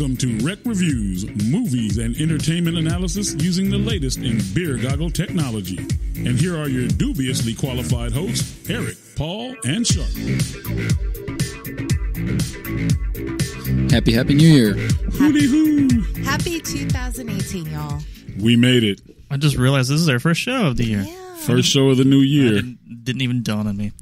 Welcome to Rekt Reviews, movies and entertainment analysis using the latest in beer goggle technology. And here are your dubiously qualified hosts, Eric, Paul, and Sharp. Happy New Year. Hooty hoo. Happy 2018, y'all. We made it. I just realized this is our first show of the year. Yeah. First show of the new year. Didn't even dawn on me.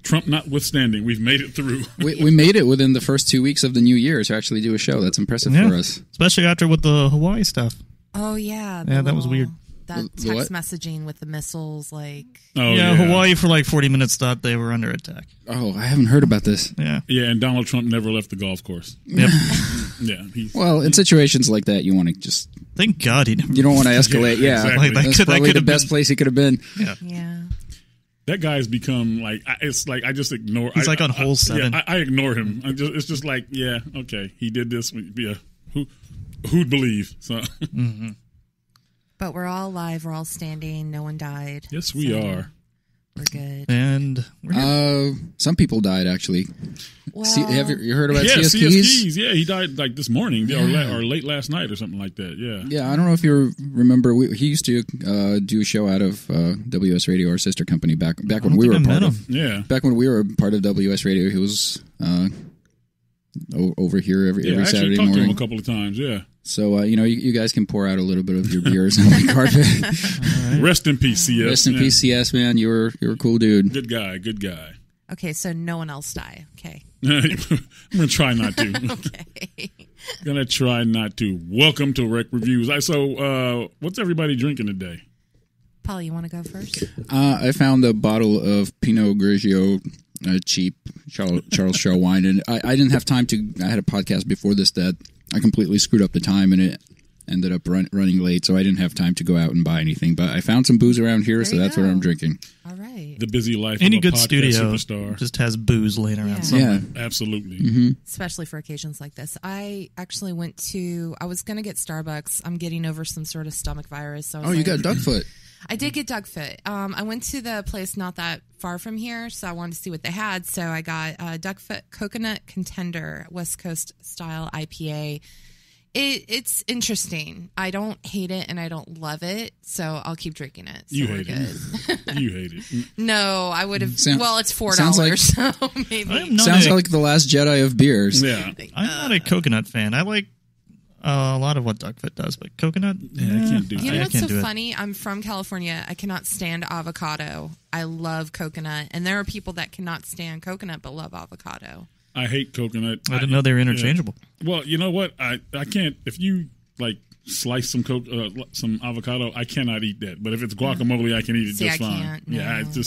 Trump notwithstanding, we've made it through. We made it within the first 2 weeks of the new year to actually do a show. That's impressive for us. Especially after with the Hawaii stuff. Oh, yeah. Yeah, that was weird. That text messaging with the missiles, like... Oh, yeah, Hawaii for like 40 minutes thought they were under attack. Oh, I haven't heard about this. Yeah. Yeah, and Donald Trump never left the golf course. Yep. Yeah. Well, in situations like that, you want to just... Thank God he never... You don't want to escalate. Yeah, exactly. Like, that's probably the best place he could have been. Yeah. That guy's become like, it's like I just ignore. He's like on hole 7. I ignore him. It's just like, yeah, okay, he did this. Yeah, who'd believe? So, But we're all alive. We're all standing. No one died. yes, we are. We're good. And Some people died, actually. Well, Have you heard about Yeah, CS CS Keys? Keys. Yeah, he died like this morning or late last night or something like that. Yeah. Yeah, I don't know if you remember. He used to do a show out of WS Radio, our sister company, back when we were part of. Yeah. Back when we were part of WS Radio, he was over here every I Saturday actually talked morning. to him a couple of times. Yeah. So you guys can pour out a little bit of your beers on my carpet. Rest in peace, CS. Rest in peace, CS, man. You're a cool dude. Good guy. Good guy. Okay, so no one else die. Okay. I'm gonna try not to. Okay. Gonna try not to. Welcome to Rekt Reviews. So, what's everybody drinking today? Paul, you want to go first? I found a bottle of Pinot Grigio, cheap Charles Shaw wine, and I didn't have time to. I had a podcast before this that I completely screwed up the time, and it ended up running late, so I didn't have time to go out and buy anything. But I found some booze around here, so that's what I'm drinking. All right. The busy life any of a good podcast studio superstar. just has booze laying around Yeah. somewhere. Yeah. Absolutely. Mm-hmm. Especially for occasions like this. I actually I was going to get Starbucks. I'm getting over some sort of stomach virus. So I was Oh, you like, got Duckfoot. I did get Duckfoot. I went to the place not that far from here, so I wanted to see what they had. So I got Duckfoot Coconut Contender, West Coast style IPA. It's interesting. I don't hate it and I don't love it, so I'll keep drinking it. So You we're hate good. it. You hate it. No, I would have. Well, it's $4, so maybe. I'm not Sounds a- like the last Jedi of beers. Yeah. I'm not a coconut fan. I like a lot of what Duckfoot does, but coconut, I can't do You know I what's can't so do it. funny? I'm from California. I cannot stand avocado. I love coconut, and there are people that cannot stand coconut but love avocado. I hate coconut. I didn't know they were interchangeable. Yeah. Well, you know what? I can't. If you like slice some avocado, I cannot eat that. But if it's guacamole, I can eat it See, just I fine. can't, Yeah, no.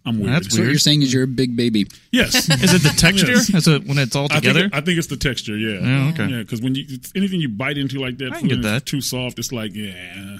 I'm weird. That's So what weird. you're saying is you're a big baby. Yes. Is it the texture? Yes. Is it when it's all together? I think it's the texture. Yeah. Oh, okay. Yeah, because when anything you bite into like that, I can get when it's that. too soft, it's like yeah.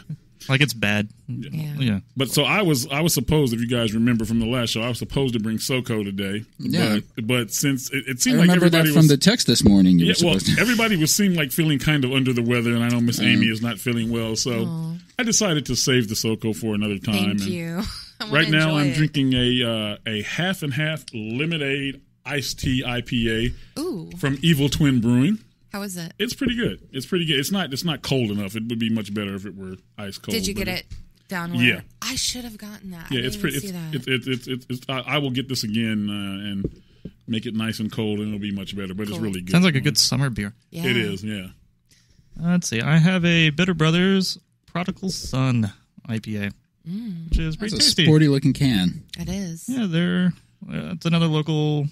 Like it's bad. Yeah. But so I was supposed, if you guys remember from the last show, I was supposed to bring SoCo today. Yeah. But since it I seemed like remember everybody that from was the text this morning. You yeah, were well, supposed to. everybody feeling kind of under the weather, and I know Miss Amy is not feeling well, so I decided to save the SoCo for another time. Thank and you. I wanna Right now, enjoy I'm it. drinking a half and half lemonade iced tea IPA Ooh, from Evil Twin Brewing. how is it? It's pretty good. It's pretty good. It's not cold enough. It would be much better if it were ice cold. Did you but get it down where? Yeah. I should have gotten that. Yeah, I it's didn't pretty. even see that. It's I will get this again and make it nice and cold, and it'll be much better. But it's Cool. really good. Sounds like a good summer beer. Yeah. It is. Yeah. Let's see. I have a Bitter Brothers Prodigal Son IPA, which is pretty It's a tasty. sporty looking can. It is. Yeah, it's another local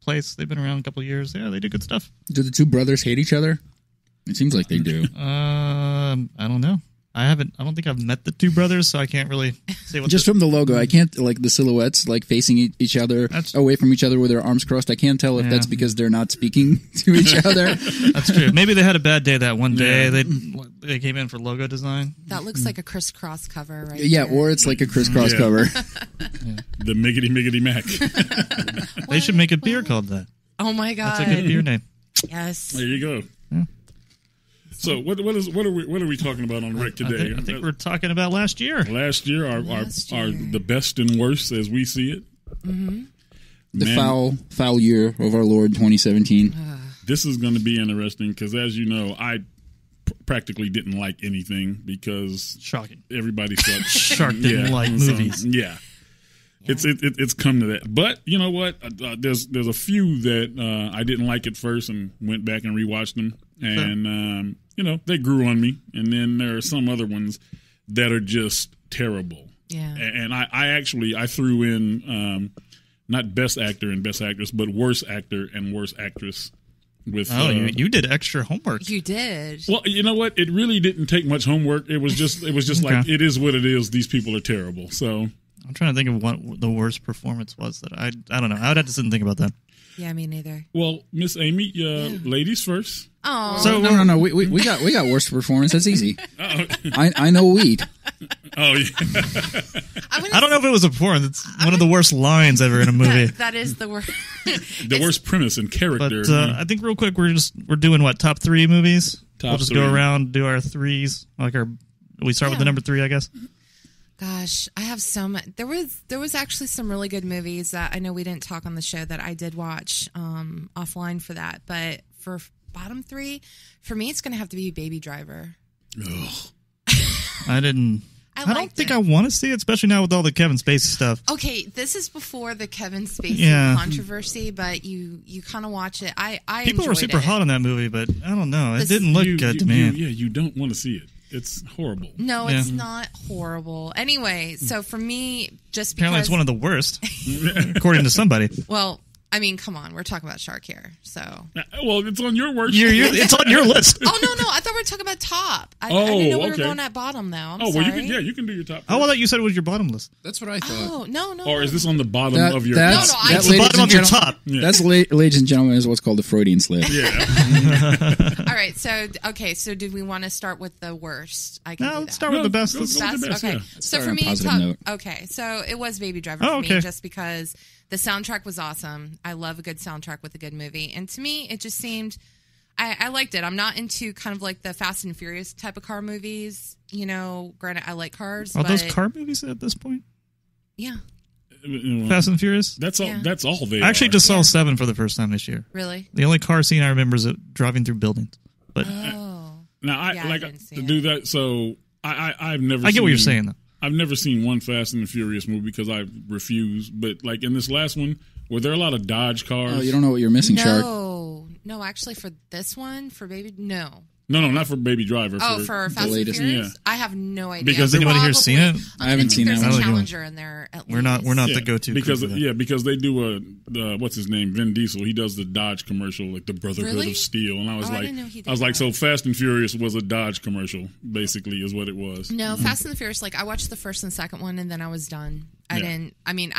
place. They've been around a couple of years. Yeah, they do good stuff. Do the two brothers hate each other? It seems like they do. I don't know. I don't think I've met the two brothers, so I can't really say what. Just from the logo, I can't, like, the silhouettes, like, facing each other, away from each other with their arms crossed. I can't tell if that's because they're not speaking to each other. That's true. Maybe they had a bad day that one day. They came in for logo design. That looks like a crisscross cover, right? Yeah, there. or it's like a crisscross Yeah. cover. The Miggity Mac. They should make a beer called that. Oh my god. That's a good beer name. Yes. There you go. So what are we talking about on Rekt today? I think we're talking about last year. Last year, our the best and worst as we see it. Mm-hmm. The foul year of our Lord 2017. this is going to be interesting because, as you know, I practically didn't like anything because Shocking. everybody sucked. Shark didn't like movies. Yeah. It's come to that. But you know what? There's a few that I didn't like at first and went back and rewatched them. And, they grew on me. And then there are some other ones that are just terrible. Yeah. And I threw in not best actor and best actress, but worst actor and worst actress. With you did extra homework. You did. Well, you know what? It really didn't take much homework. It was just like, it is what it is. These people are terrible. So I'm trying to think of what the worst performance was that I don't know. I would have to sit and think about that. Yeah, me neither. Well, Miss Amy, ladies first. Oh, So no. We got worst performance. That's easy. I know weed. Oh yeah. I don't know if it was a performance. It's one of the worst lines ever in a movie. That is the worst. The worst premise and character. But I think real quick we're doing what, top 3 movies. We'll just three. go around, do our threes. We start with the number 3, I guess. Gosh, I have so much. There was actually some really good movies that I know we didn't talk on the show that I did watch offline for that. But for bottom 3, for me, it's going to have to be Baby Driver. Ugh. I don't think I want to see it, especially now with all the Kevin Spacey stuff. Okay, this is before the Kevin Spacey controversy, but you kind of watch it. I People were super hot on that movie, but I don't know. It didn't look good to me. You don't want to see it. It's horrible. No, it's not horrible. Anyway, so for me, just because... Apparently it's one of the worst, according to somebody. Well, I mean, come on. We're talking about Shark here, so... Well, it's on your worst. It's on your list. Oh, no. I thought we were talking about top. I didn't know we were going at bottom, though. I'm sorry. Well, you can do your top. Oh, I thought you said it was your bottom list. That's what I thought. Oh, no. Or is this on the bottom of your... That's the bottom of your top. Yeah. That's, ladies and gentlemen, is what's called the Freudian slip. Yeah. All right, so did we want to start with the worst? I can do that. Let's start with the best. Go with the best, okay. yeah. So for me, okay, so it was Baby Driver for me, just because the soundtrack was awesome. I love a good soundtrack with a good movie. And to me, it just seemed... I liked it. I'm not into kind of like the Fast and Furious type of car movies. Granted, I like cars. Are those car movies at this point? Yeah. Fast and Furious? That's all. Yeah. That's all they I actually are. just saw 7 for the first time this year. Really? The only car scene I remember is it driving through buildings. But Oh. Now, I didn't see to it. do that. So I've never. I get what you're saying, though. I've never seen one Fast and the Furious movie because I refuse. But like in this last one, were there a lot of Dodge cars? Oh, you don't know what you're missing, Shark. No, actually, for this one, for Baby, no. No, not for Baby Driver. For Fast and latest. Furious? Yeah. I have no idea. Because anybody here seen it? I haven't seen there's that a one. Challenger in there. At We're not Yeah, the go-to because crew for that. because they do what's his name, Vin Diesel. He does the Dodge commercial, like the Brotherhood Really? of Steel, and I was Oh, I like, didn't know he did I was like, that. so Fast and Furious was a Dodge commercial, basically, is what it was. No, Fast and the Furious, I watched the first and second one, and then I was done. I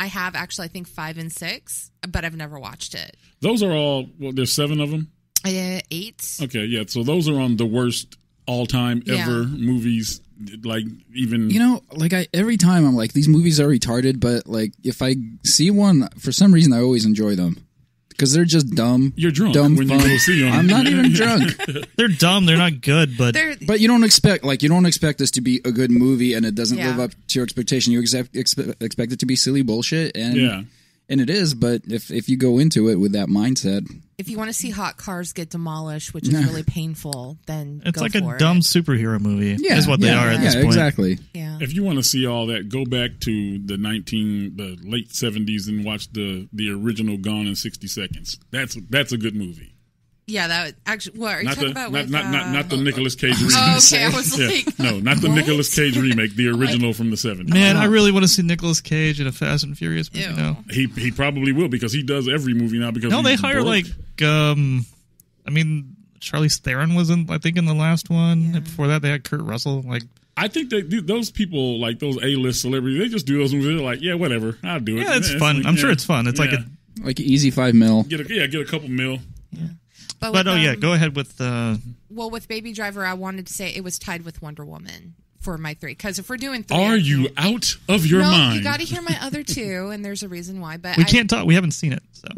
have actually, I think 5 and 6, but I've never watched it. Those are all. Well, there's 7 of them. 8. Okay, yeah. So those are on the worst all-time ever movies. Like even every time I'm like, these movies are retarded, but like if I see one, for some reason I always enjoy them because they're just dumb. You're drunk dumb when fun. you go see them. I'm not even drunk. They're dumb. They're not good, but you don't expect this to be a good movie, and it doesn't live up to your expectation. You expect it to be silly bullshit, and it is. But if you go into it with that mindset, if you want to see hot cars get demolished, which is really painful, then it's go like for a dumb it. superhero movie. Is what they are at this point. Exactly. Yeah. If you want to see all that, go back to the late 70s and watch the original Gone in 60 Seconds. That's a good movie. Yeah, that actually. What are you talking about? Not the Nicolas Cage remake. Oh, okay, I was like, no, not the what? Nicolas Cage remake, the original from the 70s. Man, I really want to see Nicolas Cage in a Fast and Furious movie now. He probably will because he does every movie now. Because they hire broke. Charlize Theron was in the last one. And before that, they had Kurt Russell. I think those people, like those A-list celebrities, they just do those movies. They're like, yeah, whatever, I'll do it. Yeah, it's fun. I'm sure it's fun. It's like easy $5 million. Get a couple mil. Yeah. But go ahead with Well, with Baby Driver, I wanted to say it was tied with Wonder Woman for my 3. Because if we're doing 3, are you out of your mind? You got to hear my other 2, and there's a reason why. But we can't talk. We haven't seen it, so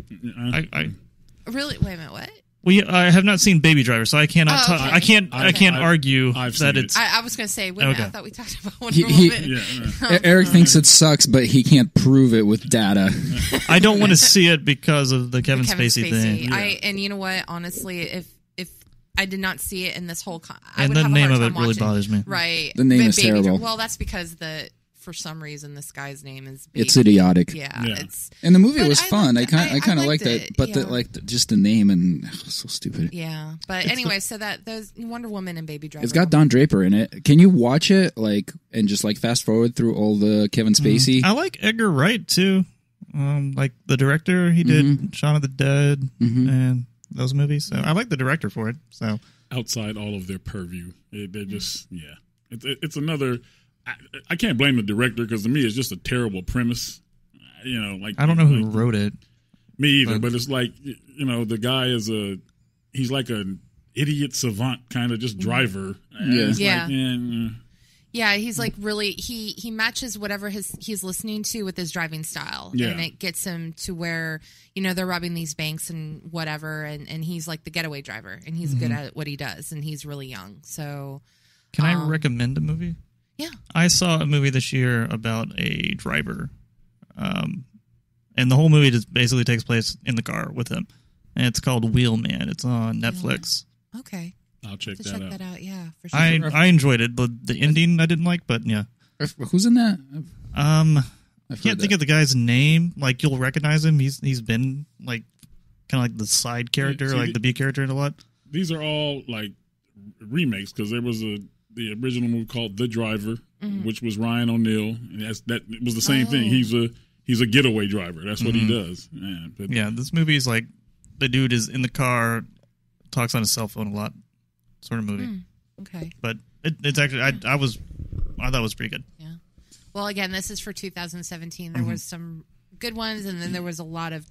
really. Wait a minute. What? I have not seen Baby Driver, so I cannot. Oh, okay. I can't argue I've that seen it's. I was going to say, wait, Okay. I thought we talked about Wonder Woman. Eric thinks it sucks, but he can't prove it with data. I don't want to see it because of the Kevin Spacey thing. And you know what? Honestly, if I did not see it in this whole, I And would the have name a of hard it time really watching. bothers me. Right. The name But is terrible. Well, that's because for some reason this guy's name is. It's idiotic. Yeah. It's. And the movie But was fun. I kind of liked liked it, but yeah. just the name and so stupid. Yeah, but anyway, so that those Wonder Woman and Baby Driver. It's got Don Draper in it. Can you watch it and just fast forward through all the Kevin Spacey? I like Edgar Wright too. Like the director, he did Shaun of the Dead and those movies. So I like the director for it. So outside all of their purview, they're just It's another. I can't blame the director because to me it's just a terrible premise. I don't know who wrote it. Me either, but it's the guy he's like an idiot savant kind of just driver. Yeah, he's like really he matches whatever he's listening to with his driving style, and it gets him to where they're robbing these banks and whatever, and he's like the getaway driver, and he's good at what he does, and he's really young. So, can I recommend a movie? Yeah, I saw a movie this year about a driver, and the whole movie just basically takes place in the car with him, and it's called Wheelman. It's on Netflix. Okay. I'll check that out. Yeah, for sure. I enjoyed it. The ending I didn't like, but yeah. Who's in that? I can't think of the guy's name. Like you'll recognize him. He's been kind of like the side character, the B character in a lot. These are all remakes because there was the original movie called The Driver, which was Ryan O'Neal, and that was the same thing. He's a getaway driver. That's what he does. Yeah, this movie is like the dude is in the car, talks on his cell phone a lot. Sort of movie. Okay. But it's actually I thought it was pretty good. Yeah. Well, again, this is for 2017. There was some good ones, and then there was a lot of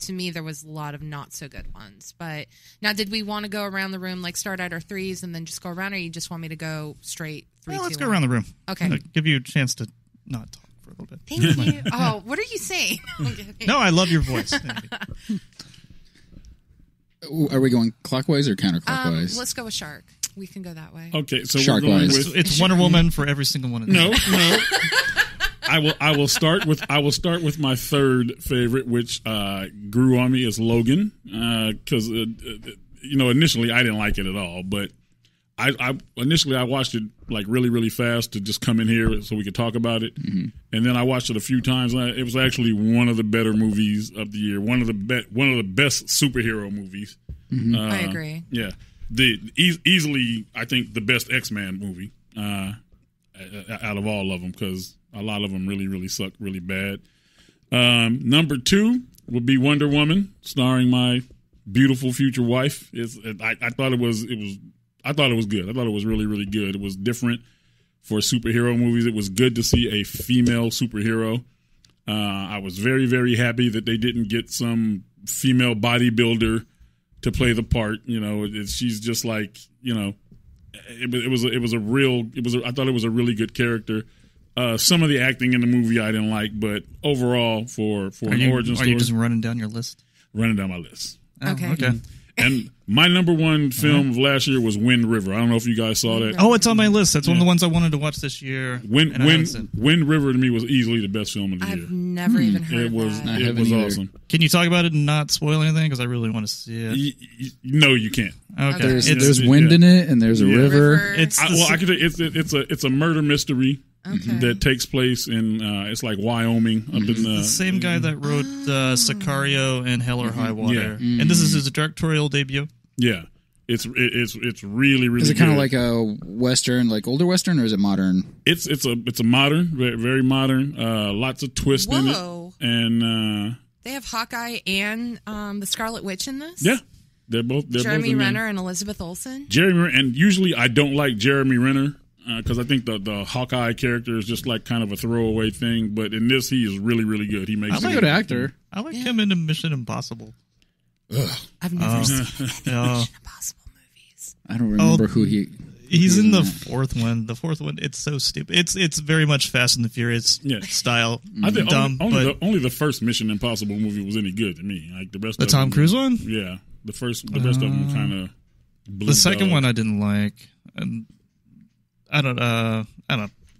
not so good ones. But now, did we want to go around the room, start at our threes and then just go around, or you just want me to go straight 3, Let's 2, go 1? around the room. Okay. Give you a chance to not talk for a little bit. Thank you. Oh, what are you saying? No, I love your voice. Are we going clockwise or counterclockwise? Let's go with Shark. We can go that way. Okay, so Shark we're going wise. with It's Wonder Woman for every single one of them. No. I will start with my third favorite, which grew on me, is Logan, because initially I didn't like it at all, but I initially watched it really really fast to just come in here so we could talk about it, and then I watched it a few times. And it was actually one of the better movies of the year, one of the best superhero movies. I agree. Yeah. Easily, I think the best X-Men movie out of all of them, because a lot of them really, really suck really bad. Number 2 would be Wonder Woman, starring my beautiful future wife. I thought it was good. I thought it was really, really good. It was different for superhero movies. It was good to see a female superhero. I was very, very happy that they didn't get some female bodybuilder to play the part. She's just I thought it was a really good character. Some of the acting in the movie I didn't like, but overall for an origin story. Are you just running down your list? Running down my list. Okay. And my number one film of last year was Wind River. I don't know if you guys saw that. Oh, it's on my list. That's one of the ones I wanted to watch this year. Wind River to me was easily the best film of the year. I've never even heard of that. It was awesome. Can you talk about it and not spoil anything? Because I really want to see it. No, you can't. Okay. There's wind in it, and there's a river. I can tell you, it's a murder mystery that takes place in it's like Wyoming up in the same guy that wrote Sicario and Hell or High Water, and this is his directorial debut. Yeah, it's really really. Is it kind of like a western, like older western, or is it modern? It's a modern, very, very modern. Lots of twists in it, and they have Hawkeye and the Scarlet Witch in this. Yeah, they're both Jeremy both Renner and Elizabeth Olsen. And usually I don't like Jeremy Renner because I think the Hawkeye character is just kind of a throwaway thing. But in this, he is really really good. He makes a good actor. I like him in Mission Impossible. Ugh. I've never seen the Mission Impossible movies. I don't remember who he's in the fourth one. The fourth one, it's so stupid. It's very much Fast and the Furious style. I think dumb. Only the first Mission Impossible movie was any good to me. Like the rest. The of Tom them, Cruise one. Yeah. The rest of them kind of. The second one I didn't like. And I don't know.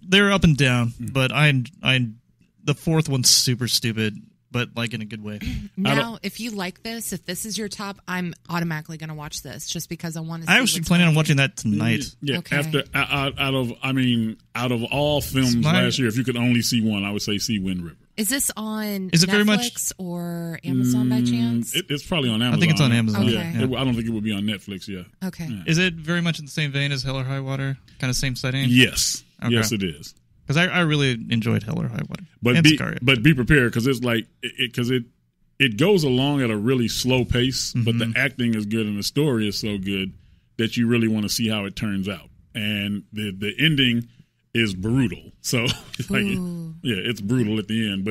They're up and down, but the fourth one's super stupid, but like in a good way. Now, if you like this, if this is your top, I'm automatically going to watch this just because I want to. I was planning on watching that tonight. Yeah, okay. After out of all films last year, if you could only see one, I would say see Wind River. Is this on Is it Netflix very much or Amazon by chance? It's probably on Amazon. I think it's on Amazon. Okay. Yeah. I don't think it would be on Netflix. Yeah. Okay. Yeah. Is it very much in the same vein as Hell or High Water? Kind of same setting? Yes. Okay. Yes, it is. Because I really enjoyed Hell or High Water. But and be Sicario. prepared because it's like it goes along at a really slow pace, but the acting is good and the story is so good that you really want to see how it turns out. And the ending is brutal. So it's like it's brutal at the end.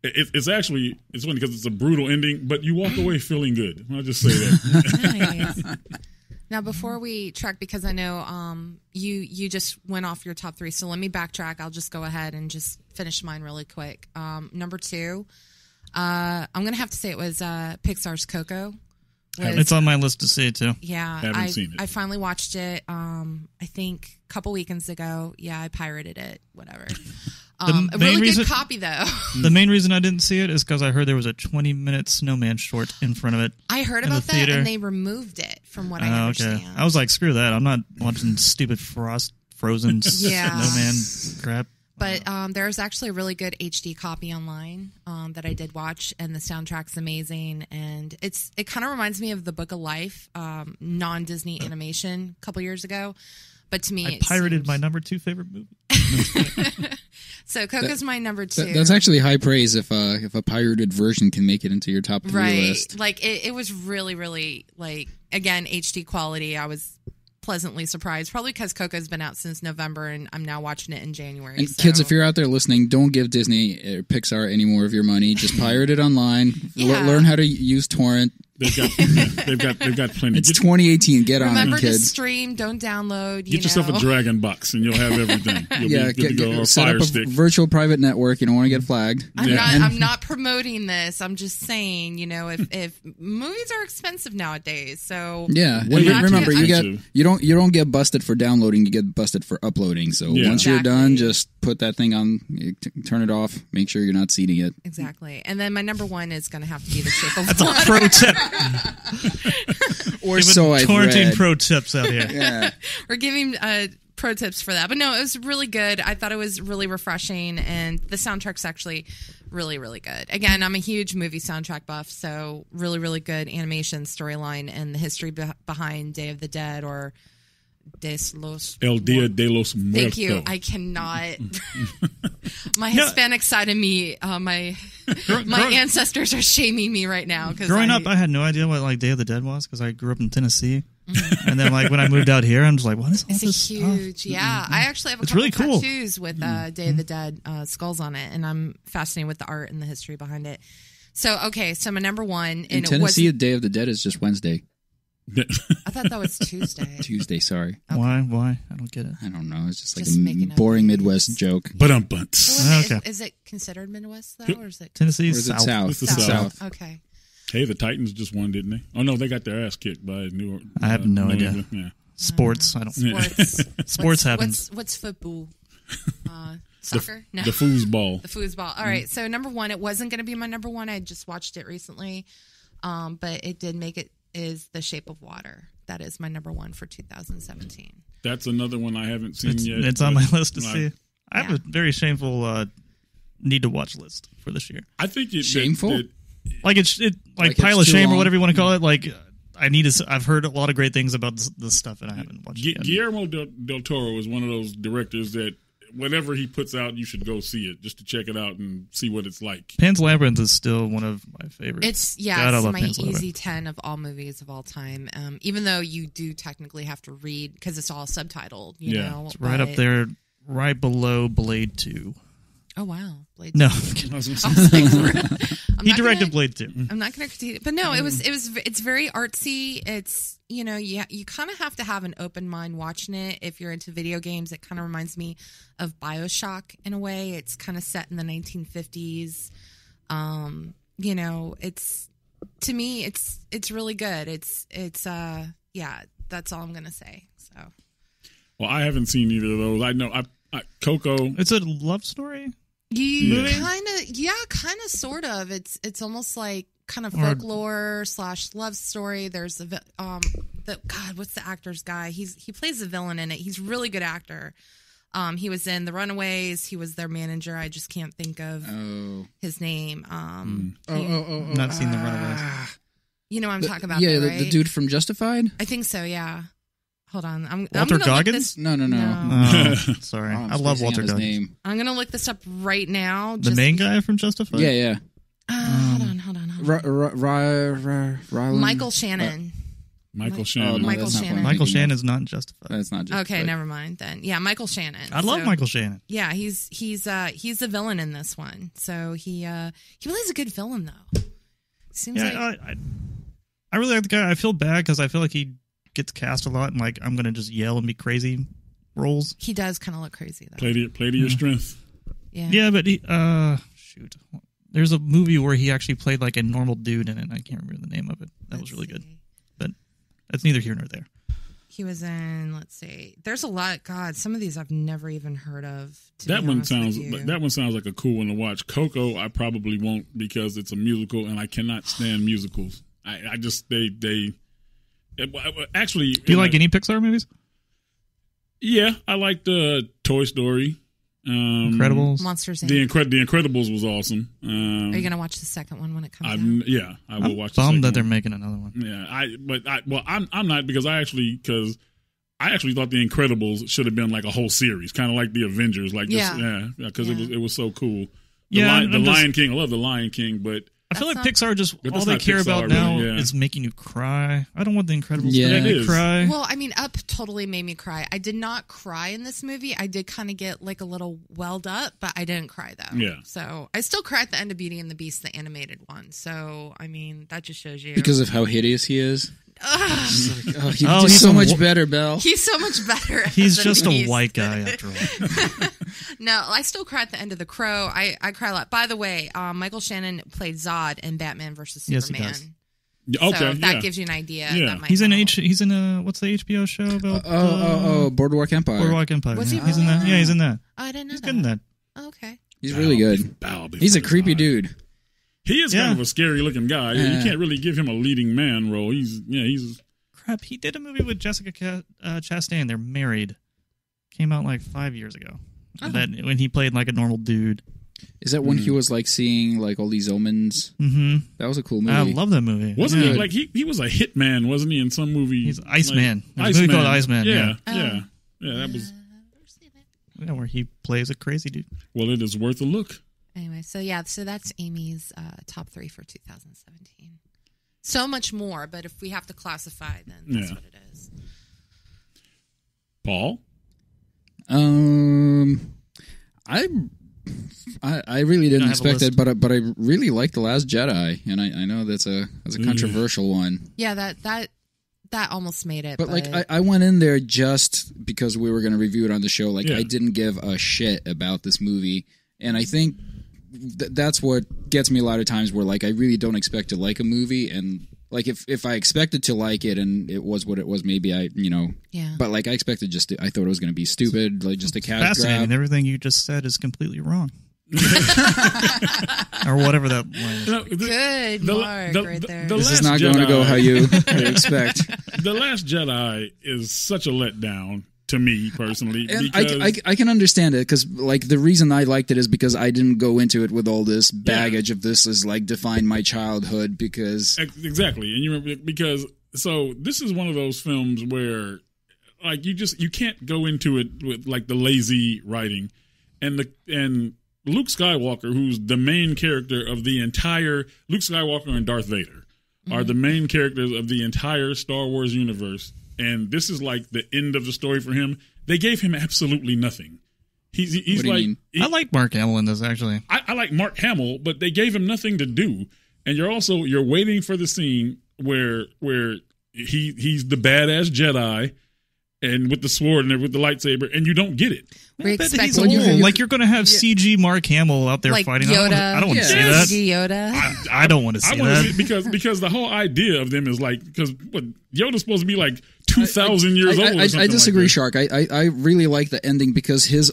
It's actually funny because it's a brutal ending, but you walk away feeling good. I'll just say that. Nice. Now, before we track, because I know you just went off your top three, so let me backtrack. I'll just go ahead and just finish mine really quick. Number two, I'm going to have to say it was Pixar's Coco. It's on my list to see, too. Yeah. Haven't seen it. I finally watched it, I think, a couple weekends ago. Yeah, I pirated it, whatever. A really good copy, though. The main reason I didn't see it is because I heard there was a 20-minute snowman short in front of it. I heard about that, and they removed it, from what I understand. Okay. I was like, screw that. I'm not watching stupid frozen snowman crap. But there's actually a really good HD copy online that I did watch, and the soundtrack's amazing. And it kind of reminds me of The Book of Life, non-Disney animation a couple years ago. But to me, I pirated my number 2 favorite movie. So Coco's my number 2. That's actually high praise if a pirated version can make it into your top 3 list. Like it was really, really like, again, HD quality. I was pleasantly surprised, probably because Coco's been out since November, and I'm now watching it in January. And kids, if you're out there listening, don't give Disney or Pixar any more of your money. Just pirate it online. Learn how to use torrent. They've got plenty. It's 2018. Get on it, remember to kids. stream. Don't download. Get yourself a Dragon box, and you'll have everything. You'll be good to go. Or set Fire up a Stick. virtual private network. You don't want to get flagged. I'm not promoting this. I'm just saying, if movies are expensive nowadays, so remember you don't get busted for downloading. You get busted for uploading. So once you're done, just put that thing on, turn it off. Make sure you're not seeding it. Exactly. And then my number 1 is going to have to be The Shape of That's Water. a pro tip. Or so I've torrenting read. pro tips out here. Yeah. We're giving pro tips for that. But no, it was really good. I thought it was really refreshing, and the soundtrack's actually really, really good. Again, I'm a huge movie soundtrack buff, so really, really good animation, storyline, and the history behind Day of the Dead or El Dia de los Muertos. Thank you. I cannot. My Hispanic side of me, my ancestors are shaming me right now. Growing up, I had no idea what Day of the Dead was because I grew up in Tennessee. And then when I moved out here, I'm just like, what is all this It's a huge, stuff? yeah. I actually have a couple really cool. tattoos with Day of the Dead skulls on it, and I'm fascinated with the art and the history behind it. So my number 1 in Tennessee, Day of the Dead is just Wednesday. I thought that was Tuesday. Tuesday, sorry. Okay. Why? I don't get it. I don't know. It's just like Just a boring Midwest joke. But Okay. Is it considered Midwest though, or is it Tennessee's Or is it south? south? It's the South. Okay. Hey, the Titans just won, didn't they? Oh no, they got their ass kicked by New York. I have no idea. England. Yeah. Sports. I don't. Sports. Sports happens. What's football? Soccer? No. The foosball. The foosball. All right. So number 1, it wasn't going to be my number 1. I just watched it recently, but it did make it. Is The Shape of Water. That is my number 1 for 2017. That's another one I haven't seen yet. It's on my list to see. I have a very shameful need to watch list for this year. I think it's shameful. Like pile of shame or whatever you want to call it. Like I need to. I've heard a lot of great things about this stuff, and I haven't watched it yet. Guillermo del Toro is one of those directors that whatever he puts out, you should go see it just to check it out and see what it's like. Pan's Labyrinth is still one of my favorites. It's my easy 10 of all movies of all time. Even though you do technically have to read because it's all subtitled, you know. It's right up there, right below Blade 2. Oh wow, Blade 2. No, He directed Blade 2. I'm not going to critique it, but no, it's very artsy. It's you kind of have to have an open mind watching it if you're into video games. It kind of reminds me of BioShock in a way. It's kind of set in the 1950s. to me, it's really good. It's yeah. That's all I'm gonna say. So. Well, I haven't seen either of those. I know Coco. It's a love story. Kind of, sort of. It's almost like kind of folklore / love story. There's what's the actor's guy? He plays the villain in it. He's a really good actor. He was in The Runaways. He was their manager. I just can't think of his name. Not seen The Runaways. You know what I'm talking about? Yeah, though, right? the dude from Justified. I think so. Yeah. Hold on. I'm Walter gonna look Goggins? this- No. Oh, sorry. Oh, I love spacing Walter on his Goggins. name. I'm gonna look this up right now. The main guy from Justified? Yeah. Hold on. Ryland? Michael Shannon. Michael Shannon. Oh, no, Michael that's not Shannon. what I'm Michael thinking of. Shannon's not Justified. That's not Justified. Okay, never mind then. Yeah, Michael Shannon. I love Michael Shannon. Yeah, he's the villain in this one. So he plays a good villain though. Seems like I really like the guy. I feel bad because I feel like he gets cast a lot and like I'm gonna just yell and be crazy roles. he does kind of look crazy though. Play to your strength. Yeah. Yeah, but he shoot. There's a movie where he actually played like a normal dude in it. And I can't remember the name of it. That was really good. But that's neither here nor there. He was in. Let's see. There's a lot. God, some of these I've never even heard of. That one sounds like a cool one to watch. Coco, I probably won't because it's a musical and I cannot stand musicals. I just they actually. Do you like any Pixar movies? Yeah, I liked Toy Story. Incredibles. Monsters Inc. The Incredibles was awesome. Are you gonna watch the second one when it comes out? Yeah, I will watch. Bummed the that they're second making another one. one. Yeah, I'm not because I actually thought the Incredibles should have been like a whole series, kind of like the Avengers, because it was so cool. The Lion King, I love the Lion King, but I feel like Pixar just But all that's they not care Pixar, about now really, yeah. is making you cry. I don't want the Incredibles Yeah. to make It me is. cry. Well, I mean, Up totally made me cry. I did not cry in this movie. I did kind of get like a little welled up, but I didn't cry though. Yeah. So I still cry at the end of Beauty and the Beast, the animated one. So I mean, that just shows you Because of how hideous he is. He's he's just so a much wa- better, Belle. he's so much better. He's than just a Beast. white guy after all. No, I still cry at the end of The Crow. I cry a lot. By the way, Michael Shannon played Zod in Batman versus Yes, he Superman. okay, So if that yeah. gives you an idea. Yeah. That might He's in help. He's in a what's the HBO show about? Boardwalk Empire. Boardwalk Empire. Was he He's in that. Yeah, he's in that. Oh, I didn't know He's that. good in that. Oh, okay. He's really good. Bow before He's a the creepy God. dude. He is Yeah. kind of a scary looking guy. Yeah. You can't really give him a leading man role. He's Crap, he did a movie with Jessica Chastain. They're married. Came out like 5 years ago. That when he played like a normal dude. Is that when he was like seeing like all these omens? Mm-hmm. That was a cool movie. I love that movie. wasn't Yeah. he like he was a hitman, wasn't he, in some movie? He's Iceman. Like, There's a movie called Iceman. Yeah, Yeah. yeah. That was Yeah, where he plays a crazy dude. well. It is worth a look. Anyway, so that's Amy's top 3 for 2017. So much more, but if we have to classify, then that's Yeah. what it is. Paul, I really didn't have a expect list. it, but I really like The Last Jedi, and I know that's a controversial one. Yeah, that almost made it. But like I went in there just because we were going to review it on the show. Like Yeah. I didn't give a shit about this movie, and I think that's what gets me a lot of times. Where like I really don't expect to like a movie, and like if I expected to like it and it was what it was, maybe I yeah. But like I expected I thought it was going to be stupid, like just a cash Fascinating. grab. Everything you just said is completely wrong. Or whatever that was. No, Good mark right there. This Last is not going to go Jedi- how you expect. The Last Jedi is such a letdown to me personally. And Because I can understand it because like the reason I liked it is because I didn't go into it with all this baggage of this is like define my childhood because exactly, and you remember because so this is one of those films where like you can't go into it with like the lazy writing, and Luke Skywalker, who's the main character of the entire Luke Skywalker and Darth Vader are the main characters of the entire Star Wars universe. And this is like the end of the story for him. They gave him absolutely nothing. He's What do you like mean? I like Mark Hamill in this, actually. I like Mark Hamill, but they gave him nothing to do. And you're waiting for the scene where he's the badass Jedi, and with the sword and with the lightsaber, and you don't get it. We But expect he's old. You're going to have CG Mark Hamill out there like fighting. Yoda. I don't want to see Yes. that. Yoda. I don't want to see I want to that. see it because the whole idea of them is like because what Yoda's supposed to be like 2,000 years old. Or something I disagree, like Shark. I really like the ending because his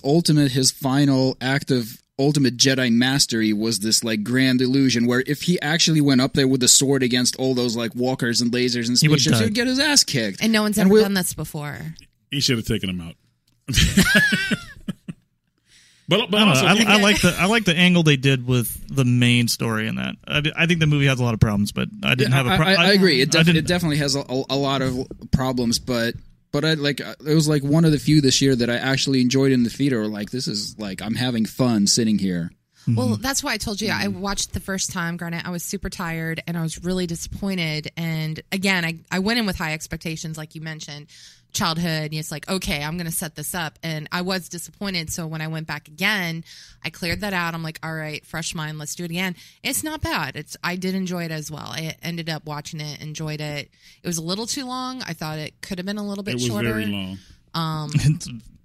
final act of ultimate Jedi mastery was this like grand illusion where if he actually went up there with the sword against all those like walkers and lasers and He would spaceships, die. he'd get his ass kicked. And no one's ever done this before. He should have taken him out. But I don't also, know. I like the angle they did with the main story in that. I think the movie has a lot of problems, but I didn't have a problem. I agree. It didn't- definitely has a lot of problems, but I like it was like one of the few this year that I actually enjoyed in the theater. Like this is like I'm having fun sitting here. Well, that's why I told you I watched the first time. Granted, I was super tired and I was really disappointed. And again, I went in with high expectations, like you mentioned, childhood. And it's like, okay, I'm going to set this up. And I was disappointed. So when I went back again, I cleared that out. I'm like, all right, fresh mind, let's do it again. It's not bad. I did enjoy it as well. I ended up watching it, enjoyed it. It was a little too long. I thought it could have been a little bit it was shorter. very long.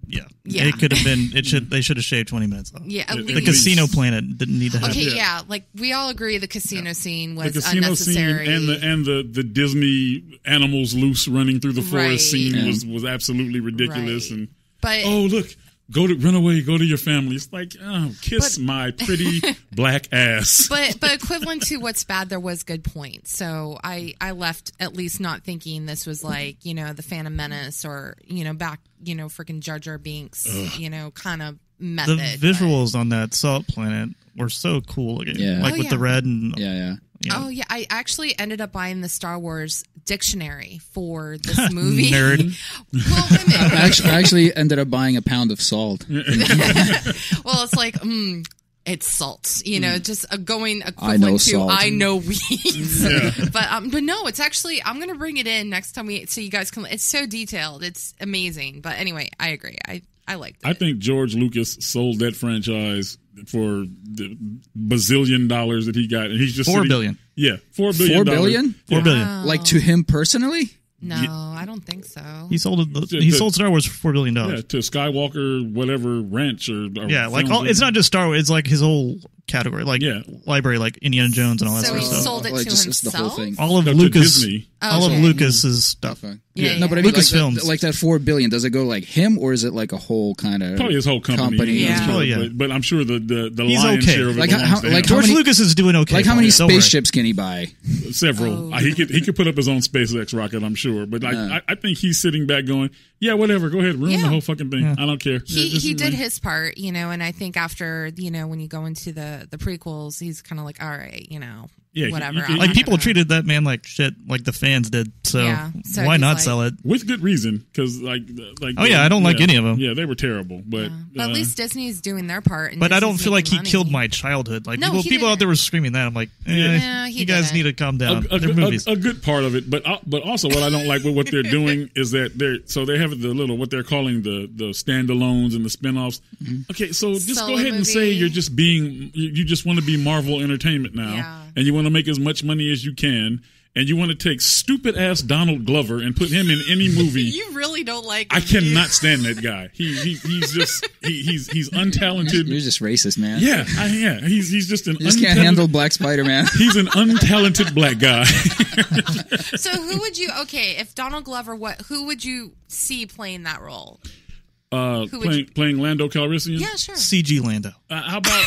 Yeah. Yeah. It could have been. They should have shaved 20 minutes off. Yeah, at The The least. casino planet didn't need to have. Okay, yeah, like we all agree the casino scene was The casino unnecessary. scene and the Disney animals loose running through the forest Right. scene Yeah. was absolutely ridiculous. Right. And But oh look, run away, go to your family. It's like kiss my pretty black ass. but equivalent to what's bad, there was good points. So I left at least not thinking this was like, the Phantom Menace or, back, freaking Jar Jar Binks, kind of method. The visuals on that salt planet were so cool looking. Yeah. Like Oh, with yeah. the red and Yeah. Oh, yeah. I actually ended up buying the Star Wars dictionary for this movie. nerd. Well, wait a minute. I actually ended up buying a pound of salt. Well, it's like, it's salt, just going equivalent I know to salt. I know weeds. Yeah. But no, it's actually, I'm going to bring it in next time so you guys can, it's so detailed. It's amazing. But anyway, I agree. I liked it. I think George Lucas sold that franchise for the bazillion dollars that he got, and he's just $4 billion. Yeah, $4 billion. $4 billion? Yeah. $4 billion. Like to him personally? No, I don't think so. He sold it. He sold Star Wars for $4 billion. Yeah, to Skywalker, whatever ranch or Yeah, like films. it's not just Star Wars. It's like his whole category, like Yeah. library, like Indiana Jones and all that So sort he of stuff. sold it Like, to just the whole himself? thing. All of No, to Lucas, Disney. all Okay. of Lucas's stuff. Okay. Yeah, No, but I mean, Lucasfilms. like that $4 billion. Does it go like him, or is it like a whole kind of Probably his whole company. Yeah. I'm sure, Probably, yeah. But I'm sure the He's lion's okay. share of it Like belongs how- to him. like George many- Lucas is doing okay. Like how many Don't worry. spaceships can he buy? Several. Oh. He could put up his own SpaceX rocket, I'm sure. But I think he's sitting back going, yeah, whatever. Go ahead, ruin Yeah. the whole fucking thing. I don't care. He did his part, and I think after, when you go into the prequels, he's kind of like, all right, Yeah, whatever. you can- I'm Like not people gonna- treated that man like shit, like the fans did. So, Yeah, so why he's not like- sell it? With good reason, because Oh, yeah, I don't like any of them. Yeah, they were terrible. But But at least Disney's doing their part. And But I don't Disney's feel like he making killed money. my childhood. Like No, he people out didn't. there were screaming that. I'm like, Yeah, he you guys didn't. need to calm down. a, They're good, movies. a good part of it, but also what I don't like with what they're doing is that they have the little what they're calling the standalones and the spinoffs. Okay, so just Solo go ahead and movie. say you're just you just want to be Marvel Entertainment now, Yeah. and you want to make as much money as you can, and you want to take stupid ass Donald Glover and put him in any movie. You really don't like I him, do you? cannot stand that guy. He's just he's untalented. You're just racist, man. Yeah, he's just an You just can't untalented- handle Black Spider-Man. He's an untalented black guy. So who would you? Okay, if Donald Glover, who would you see playing that role? Who would you- Playing Lando Calrissian. Yeah, sure. CG Lando. How about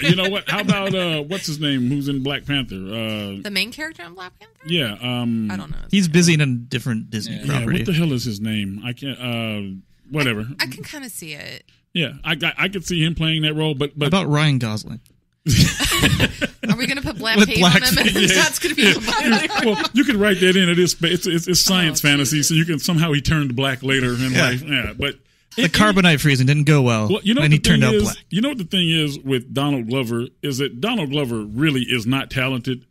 you know what? How about what's his name? Who's in Black Panther? The main character in Black Panther? Yeah. I don't know. He's busy in a different Disney Yeah. property. What the hell is his name? I can't. Whatever. I can kind of see it. Yeah, I could see him playing that role, but How about Ryan Gosling? Are we going to put black With paint black on him? paint. That's going to be well, you can write that in. It's science Oh, fantasy, Jesus. so you can somehow he turned black later in Yeah. life. Yeah, but The carbonite freezing didn't go well, Well, you know and what he the thing turned out is? black. You know what the thing is with Donald Glover is that Donald Glover really is not talented,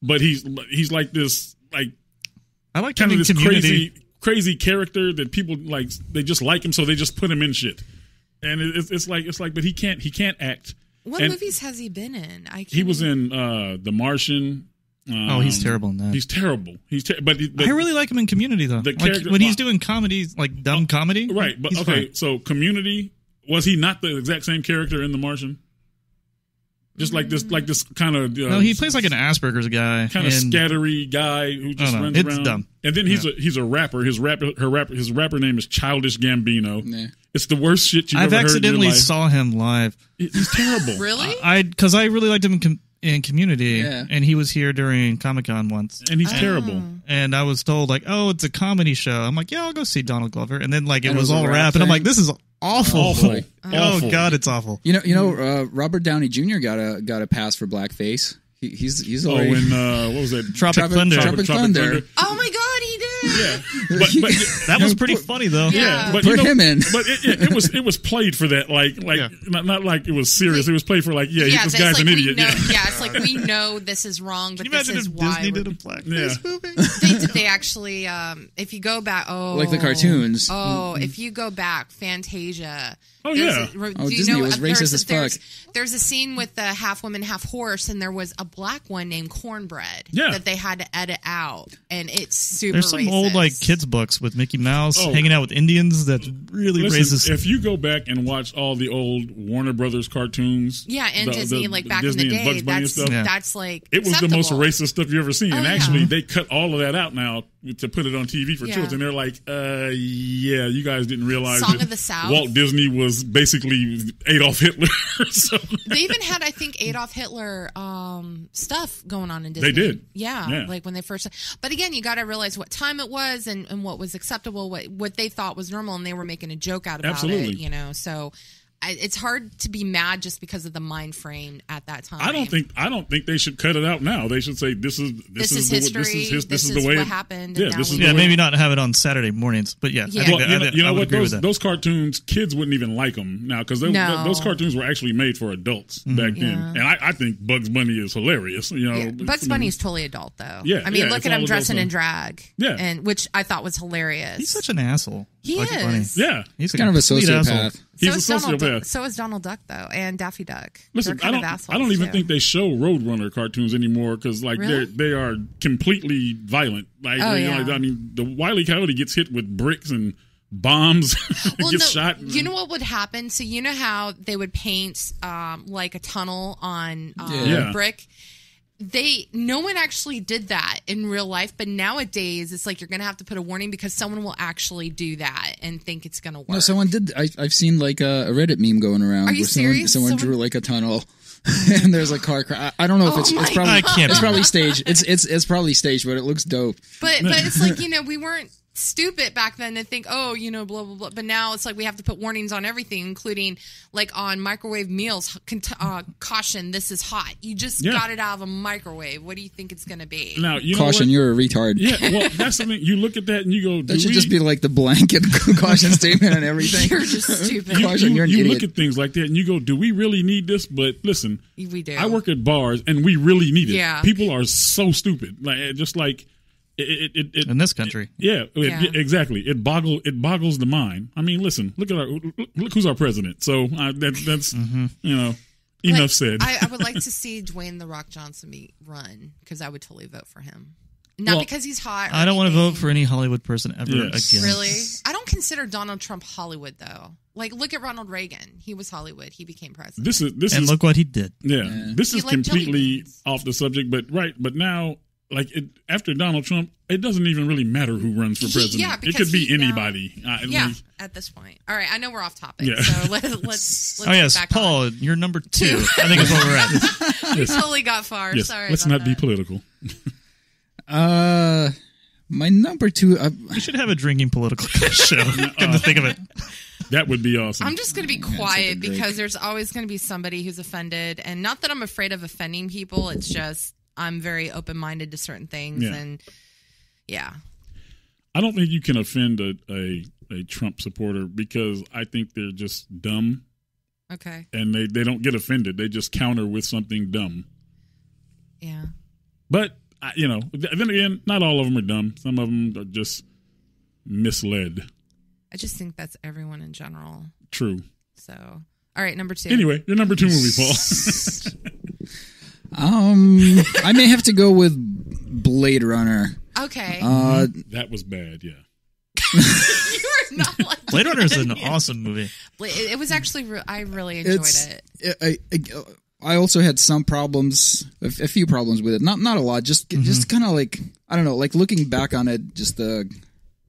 but he's like this I like kind him of in this Community. crazy character that people like. They just like him, so they just put him in shit. And it's like, but he can't act. What And movies has he been in? He was in The Martian. He's terrible in that. He's terrible. But I really like him in Community though. Like when he's doing comedies, like dumb comedy, right? But okay, fine. So Community, was he not the exact same character in The Martian? Just like this kind of no, he plays like an Asperger's guy, kind of scattery guy who just runs it's around. Dumb. And then he's a rapper. His rapper name is Childish Gambino. Nah. It's the worst shit you've ever heard in your accidentally life. saw him live. He's terrible. Really? Because I really liked him in Community, Yeah. and he was here during Comic-Con once. And he's terrible. And I was told, like, oh, it's a comedy show. I'm like, yeah, I'll go see Donald Glover. And then, like, it was all rap, and I'm like, this is awful. Awful. Oh, God, it's awful. You know, Robert Downey Jr. got a pass for blackface. He's Oh, already. what was that? Tropic Thunder. Tropic Thunder. Oh my God, he did. Yeah, but That was pretty funny, though. yeah, but Put him in. But it was played for that, not like it was serious. It was played for this guy's an idiot. It's like we know this is wrong, but Can you this imagine is if why Disney did a blackface movie? they actually. If you go back, like the cartoons. Oh, if you go back, Fantasia. Oh, yeah. Disney was racist as fuck. There's a scene with the half woman, half horse, and there was a black one named Cornbread that they had to edit out, and it's super There's some racist. old like kids books with Mickey Mouse hanging out with Indians that's really racist. If you go back and watch all the old Warner Brothers cartoons, and Disney, like back Disney in the and day, Bugs Bunny and stuff, that's like it was the most acceptable. racist stuff you ever seen. And yeah. actually, they cut all of that out now to put it on TV for children. They're like, yeah, you guys didn't realize Song that of the South. Walt Disney was basically Adolf Hitler. So. They even had, I think, Adolf Hitler stuff going on in Disney. They did. Yeah, like when they first. But again, you got to realize what time it was and what was acceptable, what they thought was normal, and they were making a joke out about it. You know, so. It's hard to be mad just because of the mind frame at that time. I don't think they should cut it out now. They should say this is history. This is the way what happened. Yeah, maybe not have it on Saturday mornings, but yeah. You know what? Those cartoons, kids wouldn't even like them now because those cartoons were actually made for adults back then. And I think Bugs Bunny is hilarious. You know, Bugs Bunny is totally adult though. Yeah, I mean, look at him dressing in drag. Yeah, and which I thought was hilarious. He's such an asshole. He is. Yeah, he's kind of a sociopath. Asshole. He's a sociopath. So is Donald Duck though, and Daffy Duck. Listen, I don't even think they show Roadrunner cartoons anymore because like they are completely violent. Like, I mean, the Wile E. Coyote gets hit with bricks and bombs, gets shot. You know what would happen? So you know how they would paint like a tunnel on brick. No one actually did that in real life, but nowadays it's like you're gonna have to put a warning because someone will actually do that and think it's gonna work. No, someone did. I've seen like a Reddit meme going around. Are you serious? Someone drew like a tunnel, and there's a car crash. I don't know if it's probably staged. It's probably staged, but it looks dope. But it's like we weren't stupid back then to think, blah blah blah. But now it's like we have to put warnings on everything, including like on microwave meals. Caution, this is hot. You just got it out of a microwave. What do you think it's going to be? Now, caution, you're a retard. Yeah, well, that's something you look at that and you go. That should just be like the blanket caution statement and everything. You're just stupid. Caution, you're an you idiot. look at things like that and you go, do we really need this? But listen, we do. I work at bars and we really need it. Yeah. People are so stupid. Like just like. In this country, exactly. It boggles the mind. I mean, listen, look who's our president. So that's enough said. I would like to see Dwayne "The Rock" Johnson run because I would totally vote for him. Not because he's hot. I don't want to vote for any Hollywood person ever again. Really, I don't consider Donald Trump Hollywood though. Like, look at Ronald Reagan. He was Hollywood. He became president. This is look what he did. Yeah, this is completely off the subject, but now. Like after Donald Trump, it doesn't even really matter who runs for president. It could be anybody. At this point. All right, I know we're off topic. Yeah. So let's oh yes, Paul, you're number 2. I think is where we're at. We totally got far. Yes. Sorry. Let's not be political. My number 2. We should have a drinking political show. Come to think of it. That would be awesome. I'm just going to be quiet because there's always going to be somebody who's offended, and not that I'm afraid of offending people. It's just. I'm very open-minded to certain things, and I don't think you can offend a Trump supporter because I think they're just dumb. Okay. And they don't get offended. They just counter with something dumb. Yeah. But, then again, not all of them are dumb. Some of them are just misled. I just think that's everyone in general. True. So, all right, number 2. Anyway, your number 2 movie, Paul. I may have to go with Blade Runner. Okay. That was bad. Yeah. You were not like Blade Runner is an awesome movie. It was actually. I really enjoyed it. I also had some problems, a few problems with it. Not a lot. Just kind of like, I don't know. Like looking back on it, just the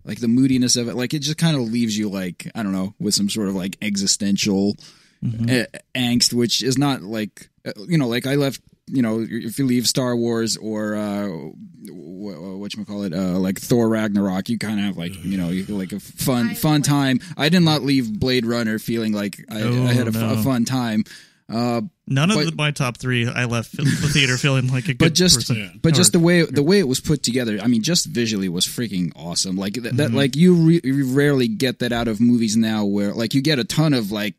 moodiness of it. Like it just kind of leaves you like, I don't know, with some sort of like existential angst, which is not like, like I left. If you leave Star Wars or whatchamacallit, like Thor Ragnarok, you kind of have like, you feel like a fun time. I did not leave Blade Runner feeling like I had a fun time. None of my top three I left the theater feeling like a good person. But just the way it was put together, I mean, just visually was freaking awesome. Like that like you rarely get that out of movies now, where like you get a ton of like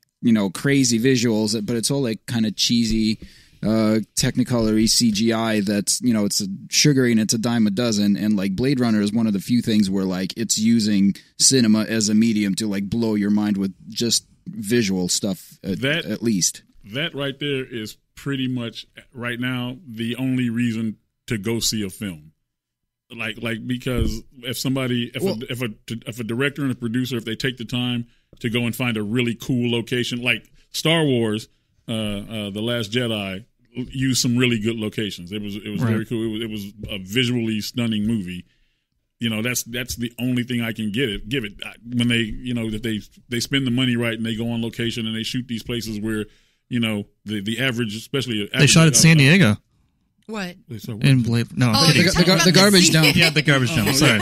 crazy visuals, but it's all like kind of cheesy. Technicolor CGI that's it's a sugary and it's a dime a dozen, and like Blade Runner is one of the few things where like it's using cinema as a medium to like blow your mind with just visual stuff at least. That right there is pretty much right now the only reason to go see a film. Like because if somebody if a director and a producer, if they take the time to go and find a really cool location, like Star Wars, The Last Jedi used some really good locations. It was right. Very cool. It was a visually stunning movie. That's the only thing I can give it when they that they spend the money right and they go on location and they shoot these places where the average, especially they shot at San Diego. What? In Blade? No, the garbage dump. Yeah, the garbage dump. Sorry.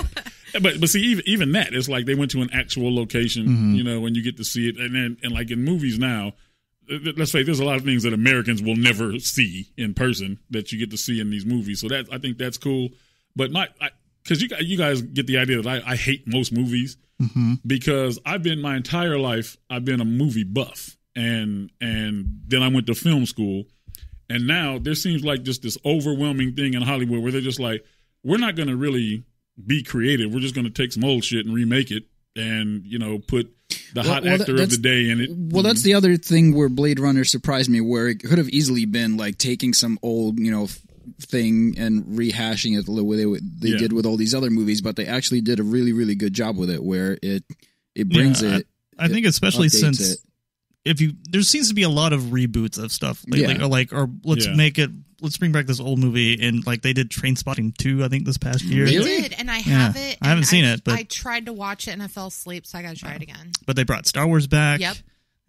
But see, even that, it's like they went to an actual location. When you get to see it, and like in movies now. Let's say there's a lot of things that Americans will never see in person that you get to see in these movies. So I think that's cool. But because you guys get the idea that I hate most movies because my entire life I've been a movie buff, and then I went to film school, and now there seems like just this overwhelming thing in Hollywood where they're just like, we're not going to really be creative. We're just going to take some old shit and remake it, and put the hot actor of the day in it. Well, that's the other thing where Blade Runner surprised me, where it could have easily been like taking some old, thing and rehashing it the way they did with all these other movies, but they actually did a really, really good job with it, where it brings it. I think especially since there seems to be a lot of reboots of stuff lately, or let's bring back this old movie, and like they did Trainspotting 2, I think this past year. They did, and I have it. I haven't seen it, but I tried to watch it and I fell asleep, so I got to try it again. But they brought Star Wars back. Yep.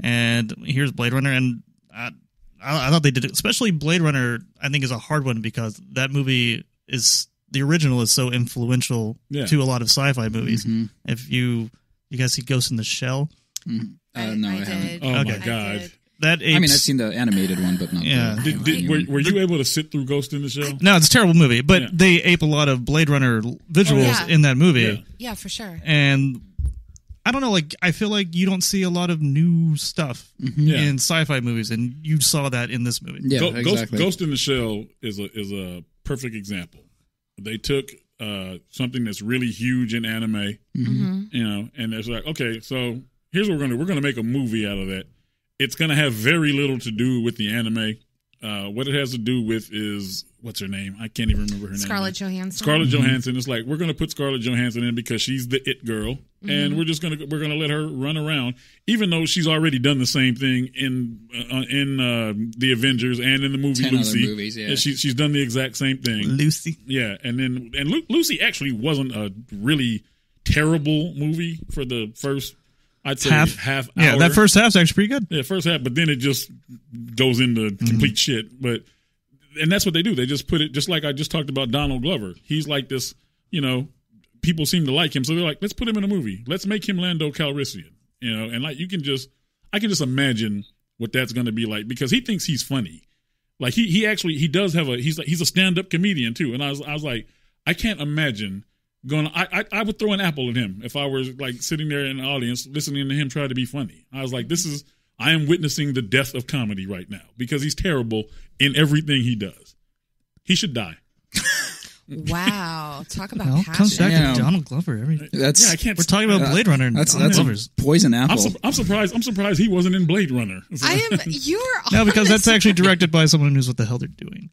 And here's Blade Runner, and I thought they did it. Especially Blade Runner, I think is a hard one because that movie the original is so influential to a lot of sci-fi movies. If you guys see Ghost in the Shell. No, I haven't. Oh my God. That apes, I've seen the animated one, but not. Yeah. Were you able to sit through Ghost in the Shell? No, it's a terrible movie, but they ape a lot of Blade Runner visuals in that movie. Yeah, for sure. And I don't know, like I feel like you don't see a lot of new stuff in sci-fi movies, and you saw that in this movie. Yeah, exactly. Ghost in the Shell is a perfect example. They took something that's really huge in anime, and it's like, okay, so here's what we're gonna make a movie out of that. It's going to have very little to do with the anime. What it has to do with is, what's her name? I can't even remember her name. Scarlett Johansson. Scarlett Johansson. It's like, we're going to put Scarlett Johansson in because she's the it girl, and we're going to let her run around, even though she's already done the same thing in the Avengers and in the movie 10 Lucy. Other movies, yeah. She's done the exact same thing. Lucy. Yeah, and Lucy actually wasn't a really terrible movie for the first. I'd say half hour. Yeah, that first half's actually pretty good. Yeah, first half, but then it just goes into complete shit. And that's what they do. They just put it, just like I just talked about Donald Glover. He's like this, people seem to like him. So they're like, let's put him in a movie. Let's make him Lando Calrissian. And like I can just imagine what that's going to be like, because he thinks he's funny. Like he does have he's a stand-up comedian too. And I was like, I can't imagine I would throw an apple at him if I were like sitting there in the audience listening to him try to be funny. I was like, I am witnessing the death of comedy right now, because he's terrible in everything he does. He should die. Wow, talk about passion. Comes back to Donald Glover. I can't. We're talking about Blade Runner. And that's Glover's poison apple. I'm surprised he wasn't in Blade Runner. You're no, because that's actually directed by someone who knows what the hell they're doing.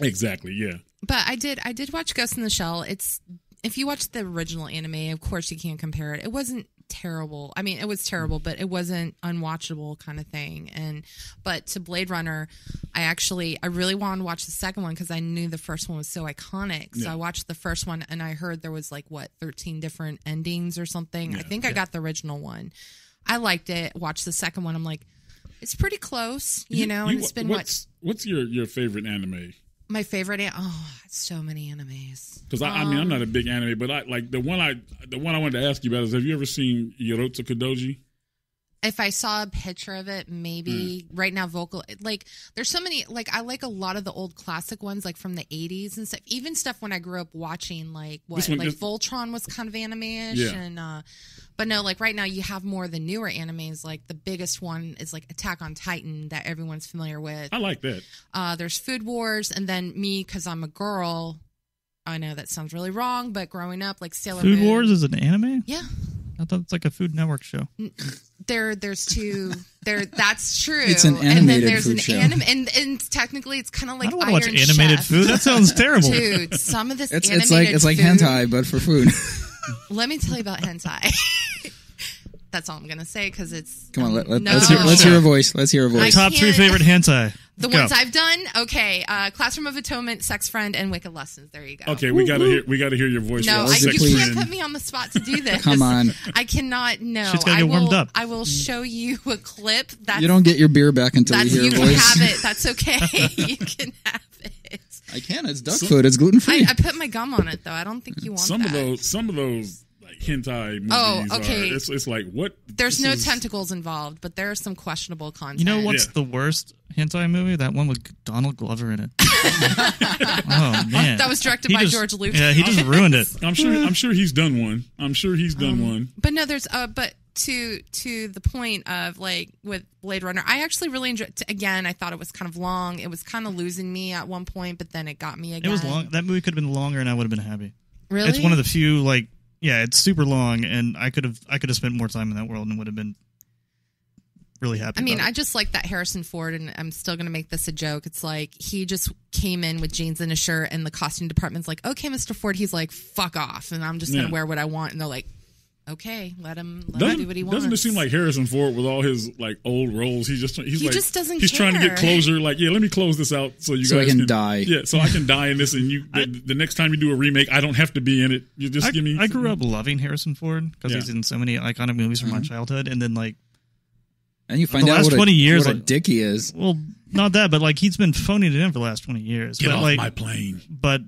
Exactly. Yeah. But I did watch Ghost in the Shell. It's if you watch the original anime, of course you can't compare it. It wasn't terrible. I mean, it was terrible, but it wasn't unwatchable kind of thing. But to Blade Runner, I really wanted to watch the second one because I knew the first one was so iconic. So I watched the first one and I heard there was 13 different endings or something. I think I got the original one. I liked it. Watched the second one. I'm like, it's pretty close, and it's been what's your favorite anime? My favorite, so many animes. Because I'm not a big anime, but I like the one I wanted to ask you about is, have you ever seen Yorotsu Kodoji? If I saw a picture of it, maybe. Right now, there's so many. I like a lot of the old classic ones, from the 80s and stuff. Even stuff when I grew up watching, Voltron was kind of anime-ish, and but no, right now you have more of the newer animes. The biggest one is Attack on Titan that everyone's familiar with. I like that. There's Food Wars, and then me, because I'm a girl. I know that sounds really wrong, but growing up, Sailor Moon. Food Wars is an anime? Yeah. I thought it's a Food Network show. There's two. That's true. It's an animated and then there's food an show. And technically, it's kind of like I don't want Iron to watch animated Chef. food. That sounds terrible. Dude, some of this It's animated like food, hentai, but for food. Let me tell you about hentai. That's all I'm gonna say because it's. Come on, no. let's hear a voice. Let's hear a voice. Top 3 favorite hentai. The ones I've done, okay. Classroom of Atonement, Sex Friend, and Wicked Lessons. There you go. Okay, we gotta hear your voice. No, you can't put me on the spot to do this. Come on. I cannot. No, She's gotta get warmed up. I will show you a clip. You don't get your beer back until you hear a voice. You can have it. That's okay. You can have it. I can. It's duck food. It's gluten free. I put my gum on it though. I don't think you want some that. Some of those hentai movies. Oh, okay. It's like what? There's no tentacles involved, but there is some questionable content. You know what's the worst hentai movie? That one with Donald Glover in it. Oh man, that was directed by George Lucas. Yeah, he just ruined it. I'm sure he's done one. One. But no, there's but to the point of with Blade Runner, I actually really enjoyed. Again, I thought it was kind of long. It was kind of losing me at one point, but then it got me again. It was long. That movie could have been longer, and I would have been happy. Really, it's one of the few Yeah, it's super long, and I could have spent more time in that world and would have been really happy. I mean, I just like that Harrison Ford, and I'm still going to make this a joke. It's he just came in with jeans and a shirt, and the costume department's like, "Okay, Mr. Ford," he's like, "Fuck off," and I'm just going to wear what I want, and they're like, "Okay, let him do what he wants." Doesn't it seem like Harrison Ford with all his old roles? He just doesn't. He's trying to get closure. Let me close this out so guys can die. Yeah, so I can die in this, and the next time you do a remake, I don't have to be in it. You just give me. I grew up loving Harrison Ford because he's in so many iconic movies from my childhood, and then and you find out what 20 years, what a dick he is. Well, not that, but he's been phoning it in for the last 20 years. Get off my plane. But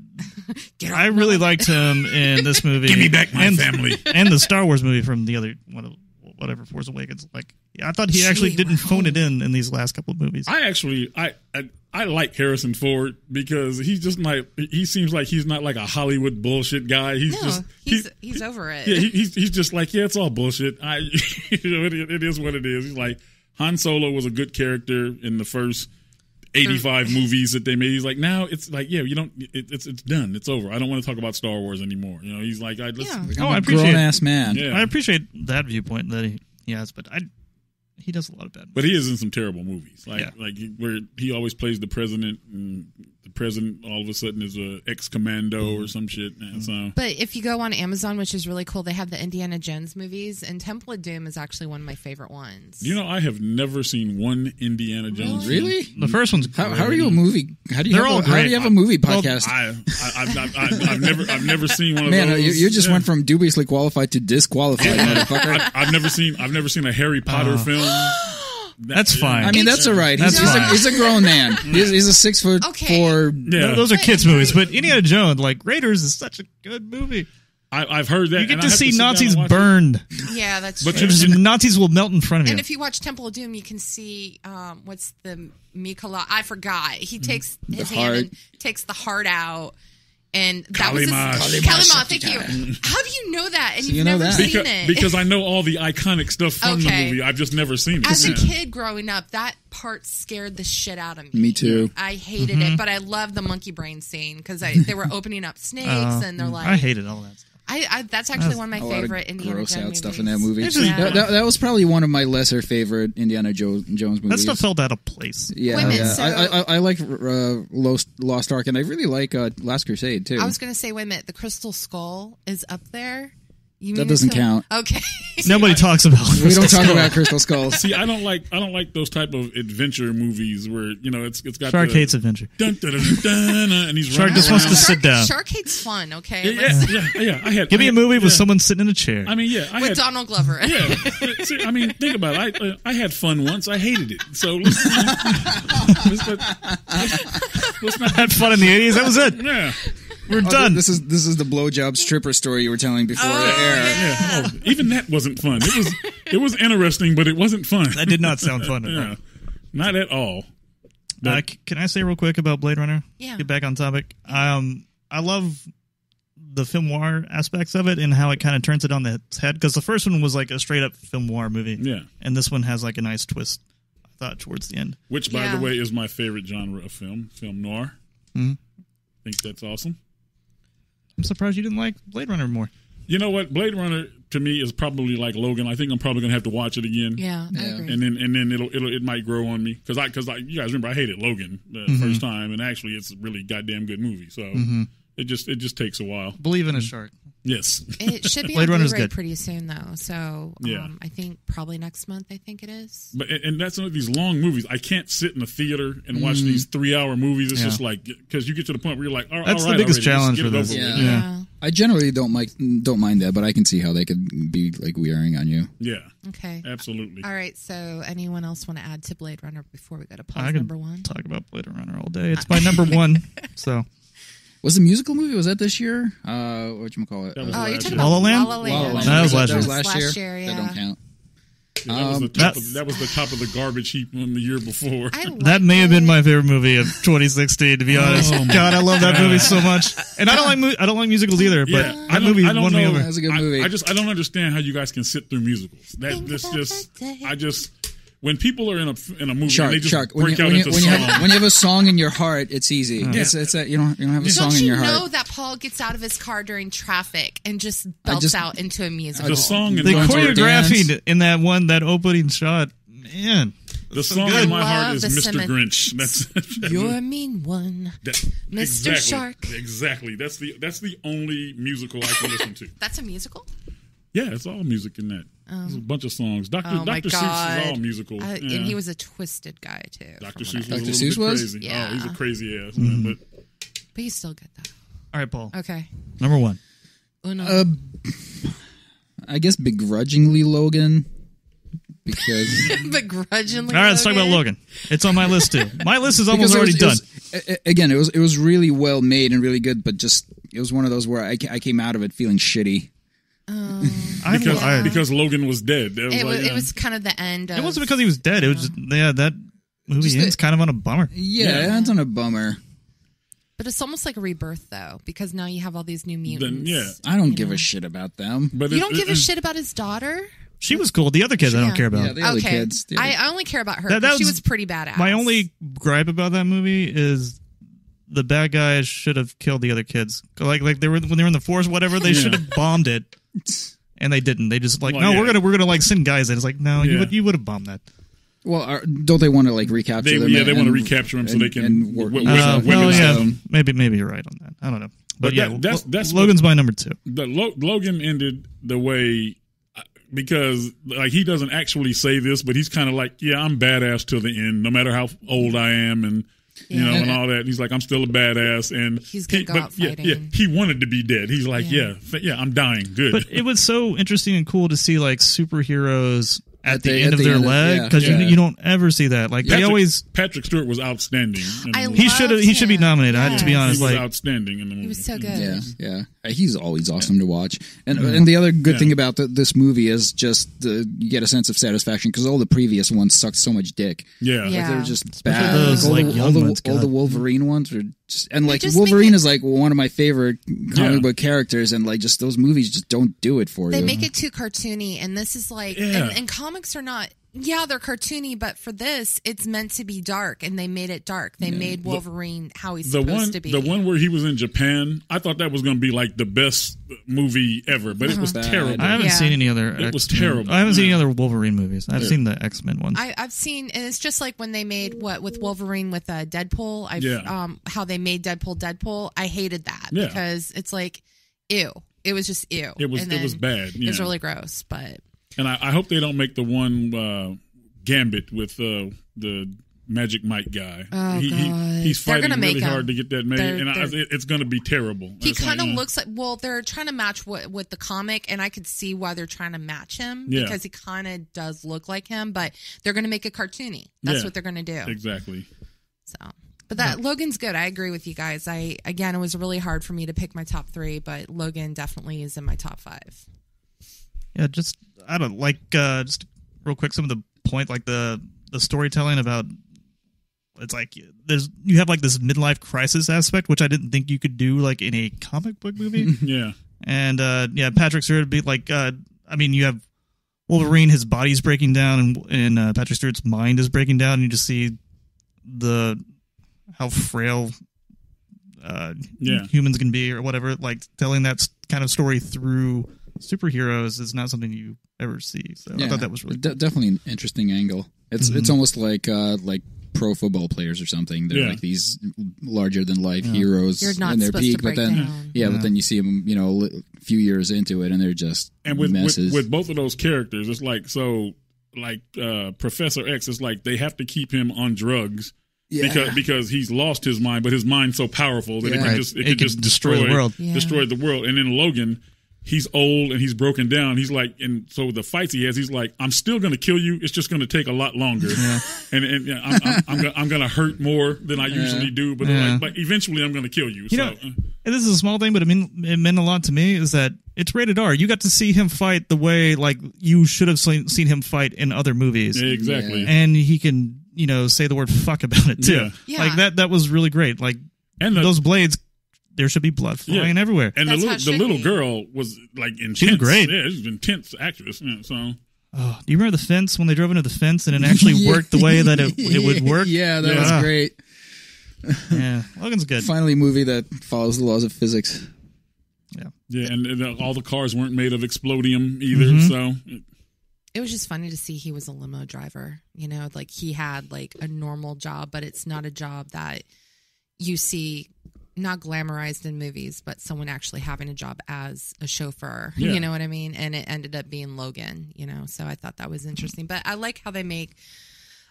I really liked him in this movie. Give me back my family. And the Star Wars movie from the other whatever Force Awakens. I thought he actually didn't phone it in these last couple of movies. I like Harrison Ford because he seems like he's not like a Hollywood bullshit guy. He's over it. Yeah, he's just it's all bullshit. It is what it is. He's like, Han Solo was a good character in the first 85 movies that they made. He's like, now it's you don't. It's done. It's over. I don't want to talk about Star Wars anymore. He's like, I appreciate grown ass man. Yeah. I appreciate that viewpoint that he has, but he does a lot of bad movies. But he is in some terrible movies, where he always plays the president, and the president all of a sudden is a ex-commando or some shit. So. But if you go on Amazon, which is really cool, they have the Indiana Jones movies, and Temple of Doom is actually one of my favorite ones. I have never seen one Indiana Jones. Really? The first one's how are you a movie? How do you have a movie podcast? I've never seen one of Man, those. you just went from dubiously qualified to disqualified, motherfucker. I've never seen a Harry Potter film. That's fine. I mean, that's all right. He's a grown man. He's a 6'4". Yeah. Those are kids' movies. But Indiana Jones, Raiders, is such a good movie. I've heard that. You get to see Nazis burned. Yeah, that's but true. Nazis will melt in front of you. And if you watch Temple of Doom, you can see what's the Mikola? I forgot. He takes his hand and takes the heart out. And that was Kalima. Thank you. How do you know that? And you've never seen it? Because I know all the iconic stuff from the movie. I've just never seen it. As a kid growing up, that part scared the shit out of me. Me too. I hated it, but I loved the monkey brain scene because they were opening up snakes and they're like, I hated all that stuff. That's actually one of my a lot favorite of Indiana gross Jones out movies. stuff in that movie. Yeah. That was probably one of my lesser favorite Indiana Jones movies. That stuff felt out of place. Yeah, Women, yeah. so- I like Lost Ark, and I really like Last Crusade too. I was going to say, wait a minute, the Crystal Skull is up there. You That mean doesn't it's count. Okay. Nobody talks about. We don't talk about Crystal Skull. See, I don't like those type of adventure movies where it's got Shark hates adventure. dun, dun, dun, dun, dun, and he's Shark running just wants to around. sit down. Shark hate's fun, okay? Yeah. Give me a movie with someone sitting in a chair. I mean, I With had Donald Glover. Yeah, see, I mean, think about it. I had fun once. I hated it. So let's not. Had fun in the 80s. That was it. Yeah. We're done. This is the blowjob stripper story you were telling before the air. Yeah. Oh, even that wasn't fun. It was interesting, but it wasn't fun. That did not sound fun at all. Yeah, not at all. Can I say real quick about Blade Runner? Yeah. Get back on topic. I love the film noir aspects of it and how it kind of turns it on its head. Because the first one was like a straight up film noir movie. Yeah. And this one has like a nice twist, I thought, towards the end. Which, by Yeah. the way, is my favorite genre of film noir. Mm-hmm. I think that's awesome. I'm surprised you didn't like Blade Runner more. You know what? Blade Runner to me is probably like Logan. I think I'm probably gonna have to watch it again. Yeah, I agree. And then it might grow on me because you guys remember I hated Logan the first time, and actually it's a really goddamn good movie. So it just takes a while. Believe in a shark. Yes. It should be Blade on Runner's Blu-ray good. pretty soon, though. So Yeah. I think probably next month, I think it is. But and that's one of these long movies. I can't sit in a theater and watch these 3-hour movies. It's Yeah. just like because you get to the point where you're like, all That's right, the biggest already, challenge just get for it this. over with. Yeah. I generally don't mind that, but I can see how they could be like wearing on you. Yeah, Okay. absolutely. All right. So anyone else want to add to Blade Runner before we go to pause I could number one? talk about Blade Runner all day. It's my number one. So Was the musical movie? Was that this year? Whatchamacallit? That was Oh, you're last talking year. about La La Land? La La Land. Land. That was last year. Last year, That yeah. don't count. Yeah, that was the top of the garbage heap from the year before. I liked that may have been it. my favorite movie of 2016. To be honest, God, I love that movie so much. And I don't like musicals either. But Yeah, that movie I don't won me know. over. That's a good movie. I don't understand how you guys can sit through musicals. Think This about just that day. when people are in a movie Shark, and they just Shark. When break you, out when, you, into when, you song. have, when you have a song in your heart, it's easy. It's that you don't have a song Don't in you your know heart. that Paul gets out of his car during traffic and just belts out into a musical? the song in The my heart, choreography in that opening shot, man. the song good. in my Love heart is the Mr. Simmons. Grinch. That's You're a mean one. Mr. Exactly, Shark. Exactly. That's the only musical I can listen to. That's a musical? Yeah, it's all music in that. There's a bunch of songs. Dr. Oh, my Seuss God. is all musical. Yeah. And he was a twisted guy, too. Dr. from Seuss what I- was Dr. a Seuss little bit was? crazy. Yeah. Oh, he's a crazy ass man. But But he's still good, though. All right, Paul. Okay. Number one. Uno. I guess begrudgingly Logan, because Begrudgingly. All right, let's talk about Logan. It's on my list too. My list is almost because already done. Again, it was really well made and really good, but just it was one of those where I came out of it feeling shitty. because Logan was dead. It was kind of the end of... It wasn't because he was dead. It was just that movie Just ends kind of on a bummer. Yeah, that's on a bummer. But it's almost like a rebirth, though, because now you have all these new mutants. yeah. I don't give a shit about them. But You don't give a shit about his daughter? She was cool. The other kids I don't care about. Yeah, the other kids. the other- I only care about her. That 'cause she was was pretty badass. My only gripe about that movie is the bad guys should have killed the other kids. Like when they were in the forest, whatever, they should have bombed it, and they didn't. They just we're gonna like send guys in. It's like no, you would have bombed that. Well, don't they want to like recapture them? they want to recapture them so they can work. Maybe you're right on that. I don't know, but yeah, that's Logan's my number two. Logan ended the way because like he doesn't actually say this, but he's kind of like, yeah, I'm badass till the end, no matter how old I am, and you know, and all that. He's like, I'm still a badass, and he's gonna go out fighting. Yeah, he wanted to be dead. He's like, yeah, I'm dying. Good. But it was so interesting and cool to see like superheroes at the end of their leg, because you don't ever see that. Like Patrick Stewart was outstanding. He should be nominated. Yes. To be honest, He was like outstanding in the movie. He was so good. Yeah. He's always awesome to watch. And the other good thing about this movie is just you get a sense of satisfaction because all the previous ones sucked so much dick. Yeah. Like, they were just Especially bad. those, all, like, the, young all, the, ones, all the God. Wolverine ones were just, and like just Wolverine make it- is like one of my favorite comic book characters, and like just those movies just don't do it for They you. make it too cartoony, and this is like, Yeah. and comics are not Yeah, they're cartoony, but for this, it's meant to be dark, and they made it dark. They made Wolverine how he's supposed to be. The one where he was in Japan, I thought that was going to be like the best movie ever, but it was terrible. I haven't seen any other. It was terrible. I haven't seen any other Wolverine movies. I've seen the X-Men ones. I've seen, and it's just like when they made with Wolverine with Deadpool. How they made Deadpool. I hated that because it's like, ew. It was just ew. It was bad. It was really gross, but. And I hope they don't make the one Gambit with the Magic Mike guy. Oh, he's fighting really hard to get that made, and it's going to be terrible. He kind of looks like, well, they're trying to match with the comic, and I could see why they're trying to match him because he kind of does look like him, but they're going to make it cartoony. That's what they're going to do. Exactly. So, but Logan's good. I agree with you guys. Again, it was really hard for me to pick my top 3, but Logan definitely is in my top 5. Yeah, just real quick, some of the point, like the storytelling about, it's like you have like this midlife crisis aspect, which I didn't think you could do like in a comic book movie. Yeah. And Patrick Stewart be like, you have Wolverine, his body's breaking down, and Patrick Stewart's mind is breaking down, and you just see how frail humans can be or whatever. Like telling that kind of story through superheroes is not something you ever see. So I thought that was really definitely an interesting angle. It's almost like pro football players or something. They're like these larger than life heroes in their peak, but then but then you see them, a few years into it, and they're just messes. With both of those characters, it's like Professor X. It's like they have to keep him on drugs. Yeah. Because he's lost his mind, but his mind's so powerful that it can just destroy the world. Destroy the world. And then Logan, he's old and he's broken down. He's like, and so the fights he has, he's like, I'm still going to kill you. It's just going to take a lot longer. Yeah. And I'm going to hurt more than I usually do, but eventually I'm going to kill you. And this is a small thing, but it meant a lot to me. Is that it's rated R. You got to see him fight the way like you should have seen him fight in other movies. Yeah, exactly. And he can, say the word fuck about it too. Yeah. Like that was really great. Like, and those blades, there should be blood flying everywhere. And the little girl was like intense. She was great. Yeah, she's an intense actress. Yeah, so. Oh, do you remember the fence when they drove into the fence and it actually worked the way that it would work? Yeah, that was great. Yeah, Logan's good. Finally, a movie that follows the laws of physics. Yeah, and all the cars weren't made of explodium either. So it was just funny to see he was a limo driver. Like he had like a normal job, but it's not a job that you see. Not glamorized in movies, but someone actually having a job as a chauffeur. Yeah. You know what I mean? And it ended up being Logan, so I thought that was interesting. But I like how they make,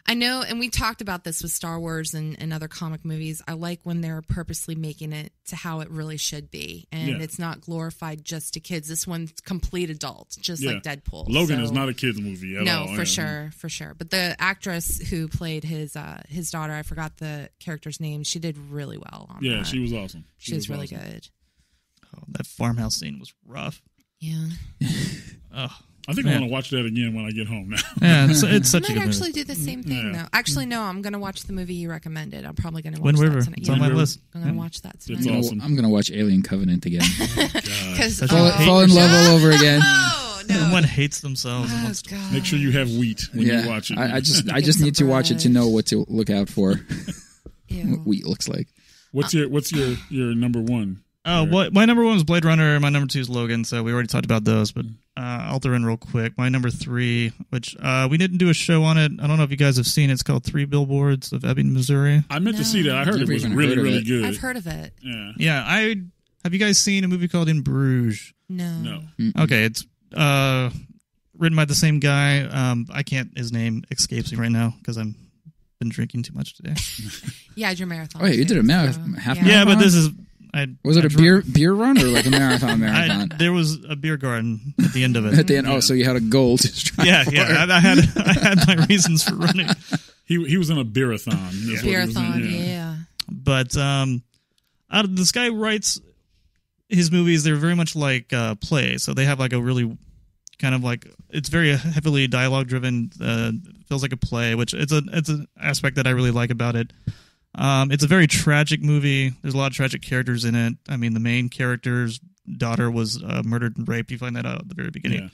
I know, and we talked about this with Star Wars and other comic movies. I like when they're purposely making it to how it really should be. And it's not glorified just to kids. This one's complete adult, just like Deadpool. Logan is not a kid's movie at all. No, for sure. But the actress who played his daughter, I forgot the character's name, she did really well on that. Yeah, she was awesome. She was really good. Oh, that farmhouse scene was rough. Yeah. I think I want to watch that again when I get home now. Yeah, it's such a good movie. I might actually do the same thing, though. Actually, no, I'm going to watch the movie you recommended. I'm probably going to watch Wind that River. tonight. It's on my list. I'm going to watch that tonight. It's awesome. I'm going to watch Alien Covenant again. Fall in love all over again. No. Everyone hates themselves. Make sure you have wheat when you watch it. I just need to watch it to know what to look out for. What wheat looks like. What's your number one? My number one was Blade Runner. My number 2 is Logan. So we already talked about those, but I'll throw in real quick. My number 3, which we didn't do a show on it. I don't know if you guys have seen it. It's called 3 Billboards of Ebbing, Missouri. I meant to see that. I heard it was really good. I've heard of it. Yeah. Have you guys seen a movie called In Bruges? No. Okay, it's written by the same guy. His name escapes me right now because I've been drinking too much today. Yeah, your marathon. Oh, you did a half marathon? Yeah, but this is... Was it a beer run or like a marathon? There was a beer garden at the end of it. At the end, so you had a goal to strive for. I had my reasons for running. He was in a beerathon. Beerathon, But this guy writes his movies. They're very much like plays, so they have like a really kind of like, it's very heavily dialogue driven. Feels like a play, which it's an aspect that I really like about it. It's a very tragic movie. There's a lot of tragic characters in it. I mean, the main character's daughter was murdered and raped. You find that out at the very beginning.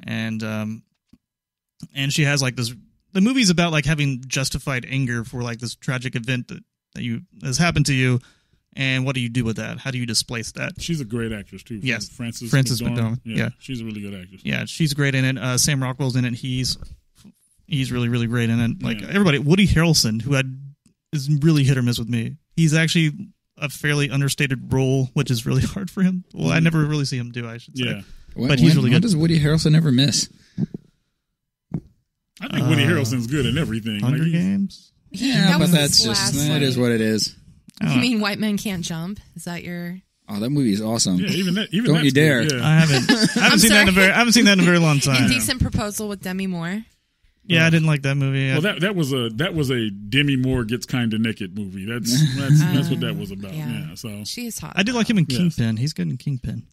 And and she has like this. The movie's about like having justified anger for like this tragic event that has happened to you, and what do you do with that? How do you displace that? She's a great actress too. Yes, Frances McDormand. Yeah, she's a really good actress. Yeah, she's great in it. Sam Rockwell's in it. He's really, really great in it. Like everybody, Woody Harrelson, who is really hit or miss with me. He's actually a fairly understated role, which is really hard for him. Well, I never really see him do, I should say. Yeah. But he's really good. What does Woody Harrelson ever miss? I think Woody Harrelson's good in everything. Hunger Games? Yeah, but that's last just, that is what it is. You mean White Men Can't Jump? Is that your... Oh, that movie is awesome. Yeah, even Don't you dare. Good, yeah. I haven't seen that in a very long time. Indecent Proposal with Demi Moore. Yeah, I didn't like that movie. Well, that was a Demi Moore gets kind of naked movie. That's what that was about. Yeah, so she is hot. I did like him in Kingpin. He's good in Kingpin.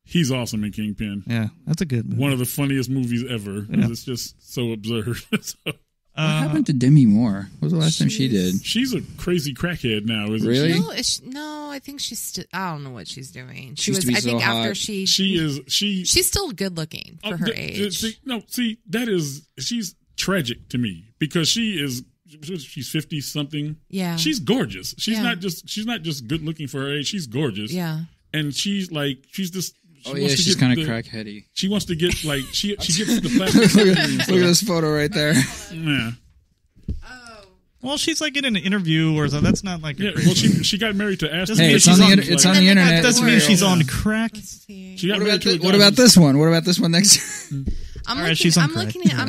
He's awesome in Kingpin. Yeah, that's a good movie. One of the funniest movies ever. Yeah. It's just so absurd. What happened to Demi Moore? What was the last time she did? She's a crazy crackhead now, isn't really? she? No, I think she's still... I don't know what she's doing. She's still She's still good looking for her age. She's tragic to me because she's 50 something. Yeah. She's gorgeous. She's not just good looking for her age. She's gorgeous. Yeah. And she's just... she's kind of crackheady. She wants to get like she gets the plastic. Look at this photo right there. Yeah. Oh. Well, she's like in an interview or so. That's not like. Well, she got married to Ashton. Hey, it's on the internet. That doesn't mean she's on crack. What about this one? What about this one next? I'm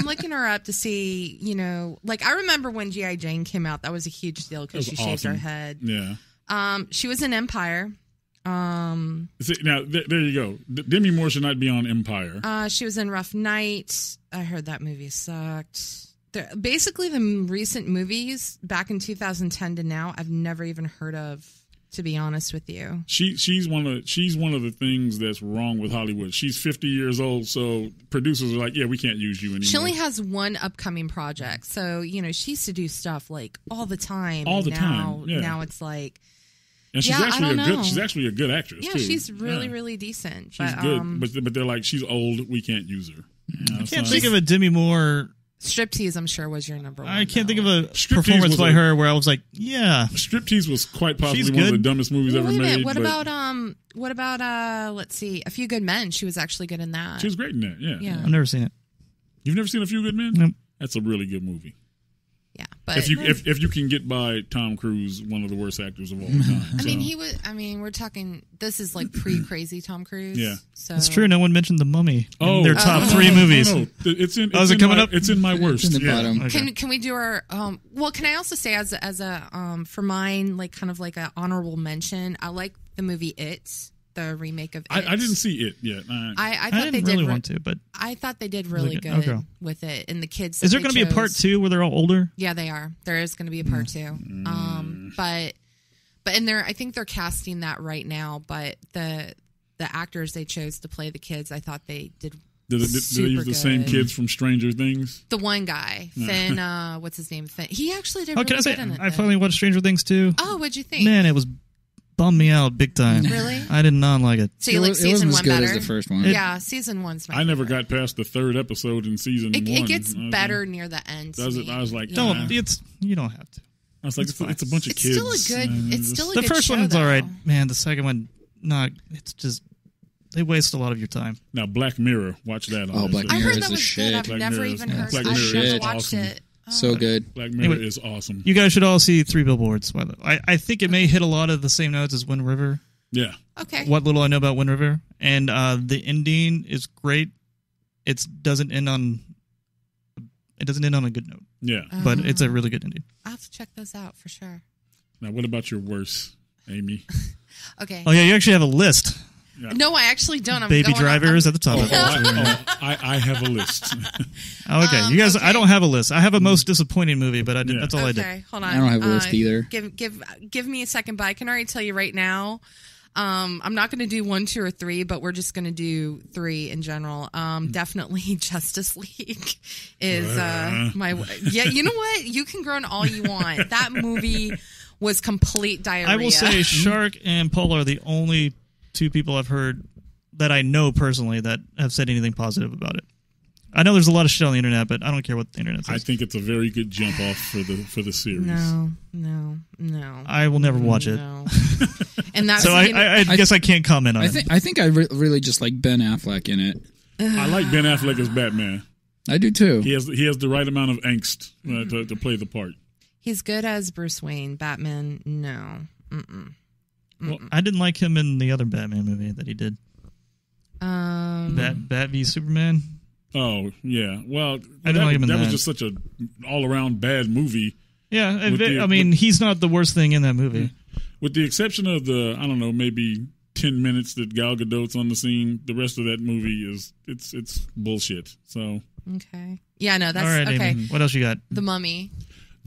looking her up to see, like I remember when G.I. Jane came out, that was a huge deal because she shaved her head. Yeah. She was in Empire. See, now there you go. Demi Moore should not be on Empire. She was in Rough Night. I heard that movie sucked. Basically, the recent movies back in 2010 to now, I've never even heard of. To be honest with you, she's one of the things that's wrong with Hollywood. She's 50 years old, so producers are like, "Yeah, we can't use you anymore." She only has one upcoming project, so she used to do stuff like all the time. Time. Yeah. Now it's like. And she's actually a good actress. Yeah, too. She's really, really decent. She's good, but they're like, she's old. We can't use her. I can't think of a Demi Moore. Striptease, I'm sure, was your number one. I can't think of a performance by her where I was like, yeah. Striptease was quite possibly one of the dumbest movies ever made. What about let's see, A Few Good Men? She was actually good in that. She was great in that. Yeah. I've never seen it. You've never seen A Few Good Men? Nope. That's a really good movie. Yeah, but if you can get by Tom Cruise, one of the worst actors of all time. We're talking. This is like pre-crazy Tom Cruise. Yeah, so it's true. No one mentioned The Mummy. In their top three movies. No. It's coming up? It's in my worst. It's in the bottom. Okay. Can we do our? Well, can I also say as a for mine, like kind of like an honorable mention? I like the movie It. The remake of It. I didn't see it yet. I thought I didn't really want to, but I thought they did really good with it. And the kids. Is there going to be a part 2 where they're all older? Yeah, they are. There is going to be a part 2. But in there, I think they're casting that right now. But the actors they chose to play the kids, I thought they did. Did they use the same kids from Stranger Things? The one guy, Finn. What's his name? Finn. He actually did. Can I say I finally watched Stranger Things too? Oh, what'd you think? Man, it was. Bummed me out big time. Really? I did not like it. So you like season 1 better? It wasn't as good as the first one. Yeah, season 1's my favorite. I never got past the 3rd episode in season 1. It gets better near the end. Does it? I was like, you don't have to. I was like, it's a bunch of kids. It's still a good The first show, one's though. all right. Man, the second one, it's just, they waste a lot of your time. Now, Black Mirror, watch that. Black Mirror I heard is that the was shit. good. I've never even heard. Black I've Mirror never is watched awesome. it. So good. Black Mirror is awesome. You guys should all see 3 Billboards. By the way. I think it may hit a lot of the same notes as Wind River. Yeah. Okay. What little I know about Wind River, and the ending is great. It doesn't end on a good note. Yeah. But it's a really good ending. I'll have to check those out for sure. Now, what about your worst, Amy? Okay. Oh yeah, you actually have a list. Yeah. No, I actually don't. Baby Driver is at the top. I have a list. Okay, you guys. Okay. I don't have a list. I have a most disappointing movie, but that's all I did. Okay, hold on. I don't have a list either. Give me a second, but I can already tell you right now. I'm not going to do 1, 2, or 3, but we're just going to do 3 in general. Definitely Justice League is my. Yeah, you know what? You can groan all you want. That movie was complete diarrhea. I will say Shark and Paul are the only 2 people I've heard that I know personally that have said anything positive about it. I know there's a lot of shit on the internet, but I don't care what the internet says. I think it's a very good jump off for the series. No. I will never watch it. And that's so I guess I can't comment on it. I think I really just like Ben Affleck in it. I like Ben Affleck as Batman. I do too. He has the right amount of angst to play the part. He's good as Bruce Wayne. Batman, no. Well, I didn't like him in the other Batman movie that he did. Bat v Superman. Oh yeah, well, I didn't like him in that was just such a all around bad movie. Yeah, he's not the worst thing in that movie. With the exception of the, I don't know, maybe 10 minutes that Gal Gadot's on the scene, the rest of that movie is it's bullshit. So okay, yeah, no, that's all right, okay. Amy, what else you got? The Mummy.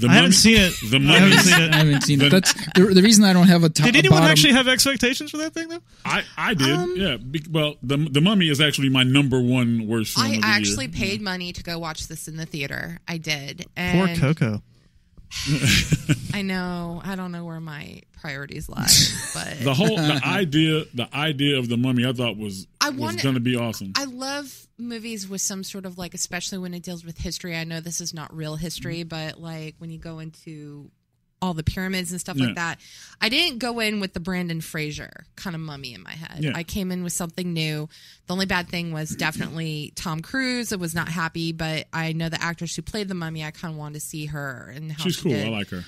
I haven't seen it. The Mummy. I haven't seen it. That's the reason I don't have a top. Did anyone actually have expectations for that thing though? I did. Yeah. Well, the Mummy is actually my number one worst film of the year. I actually paid money to go watch this in the theater. I did. And poor Coco. I know. I don't know where my priorities lie, but the idea of the Mummy I thought was going to be awesome. I love movies with some sort of like, especially when it deals with history. I know this is not real history, but like when you go into all the pyramids and stuff like that, I didn't go in with the Brandon Fraser kind of mummy in my head. I came in with something new. The only bad thing was definitely Tom Cruise. I was not happy, but I know the actress who played the mummy. I kind of wanted to see her and how she's she cool. did. I like her.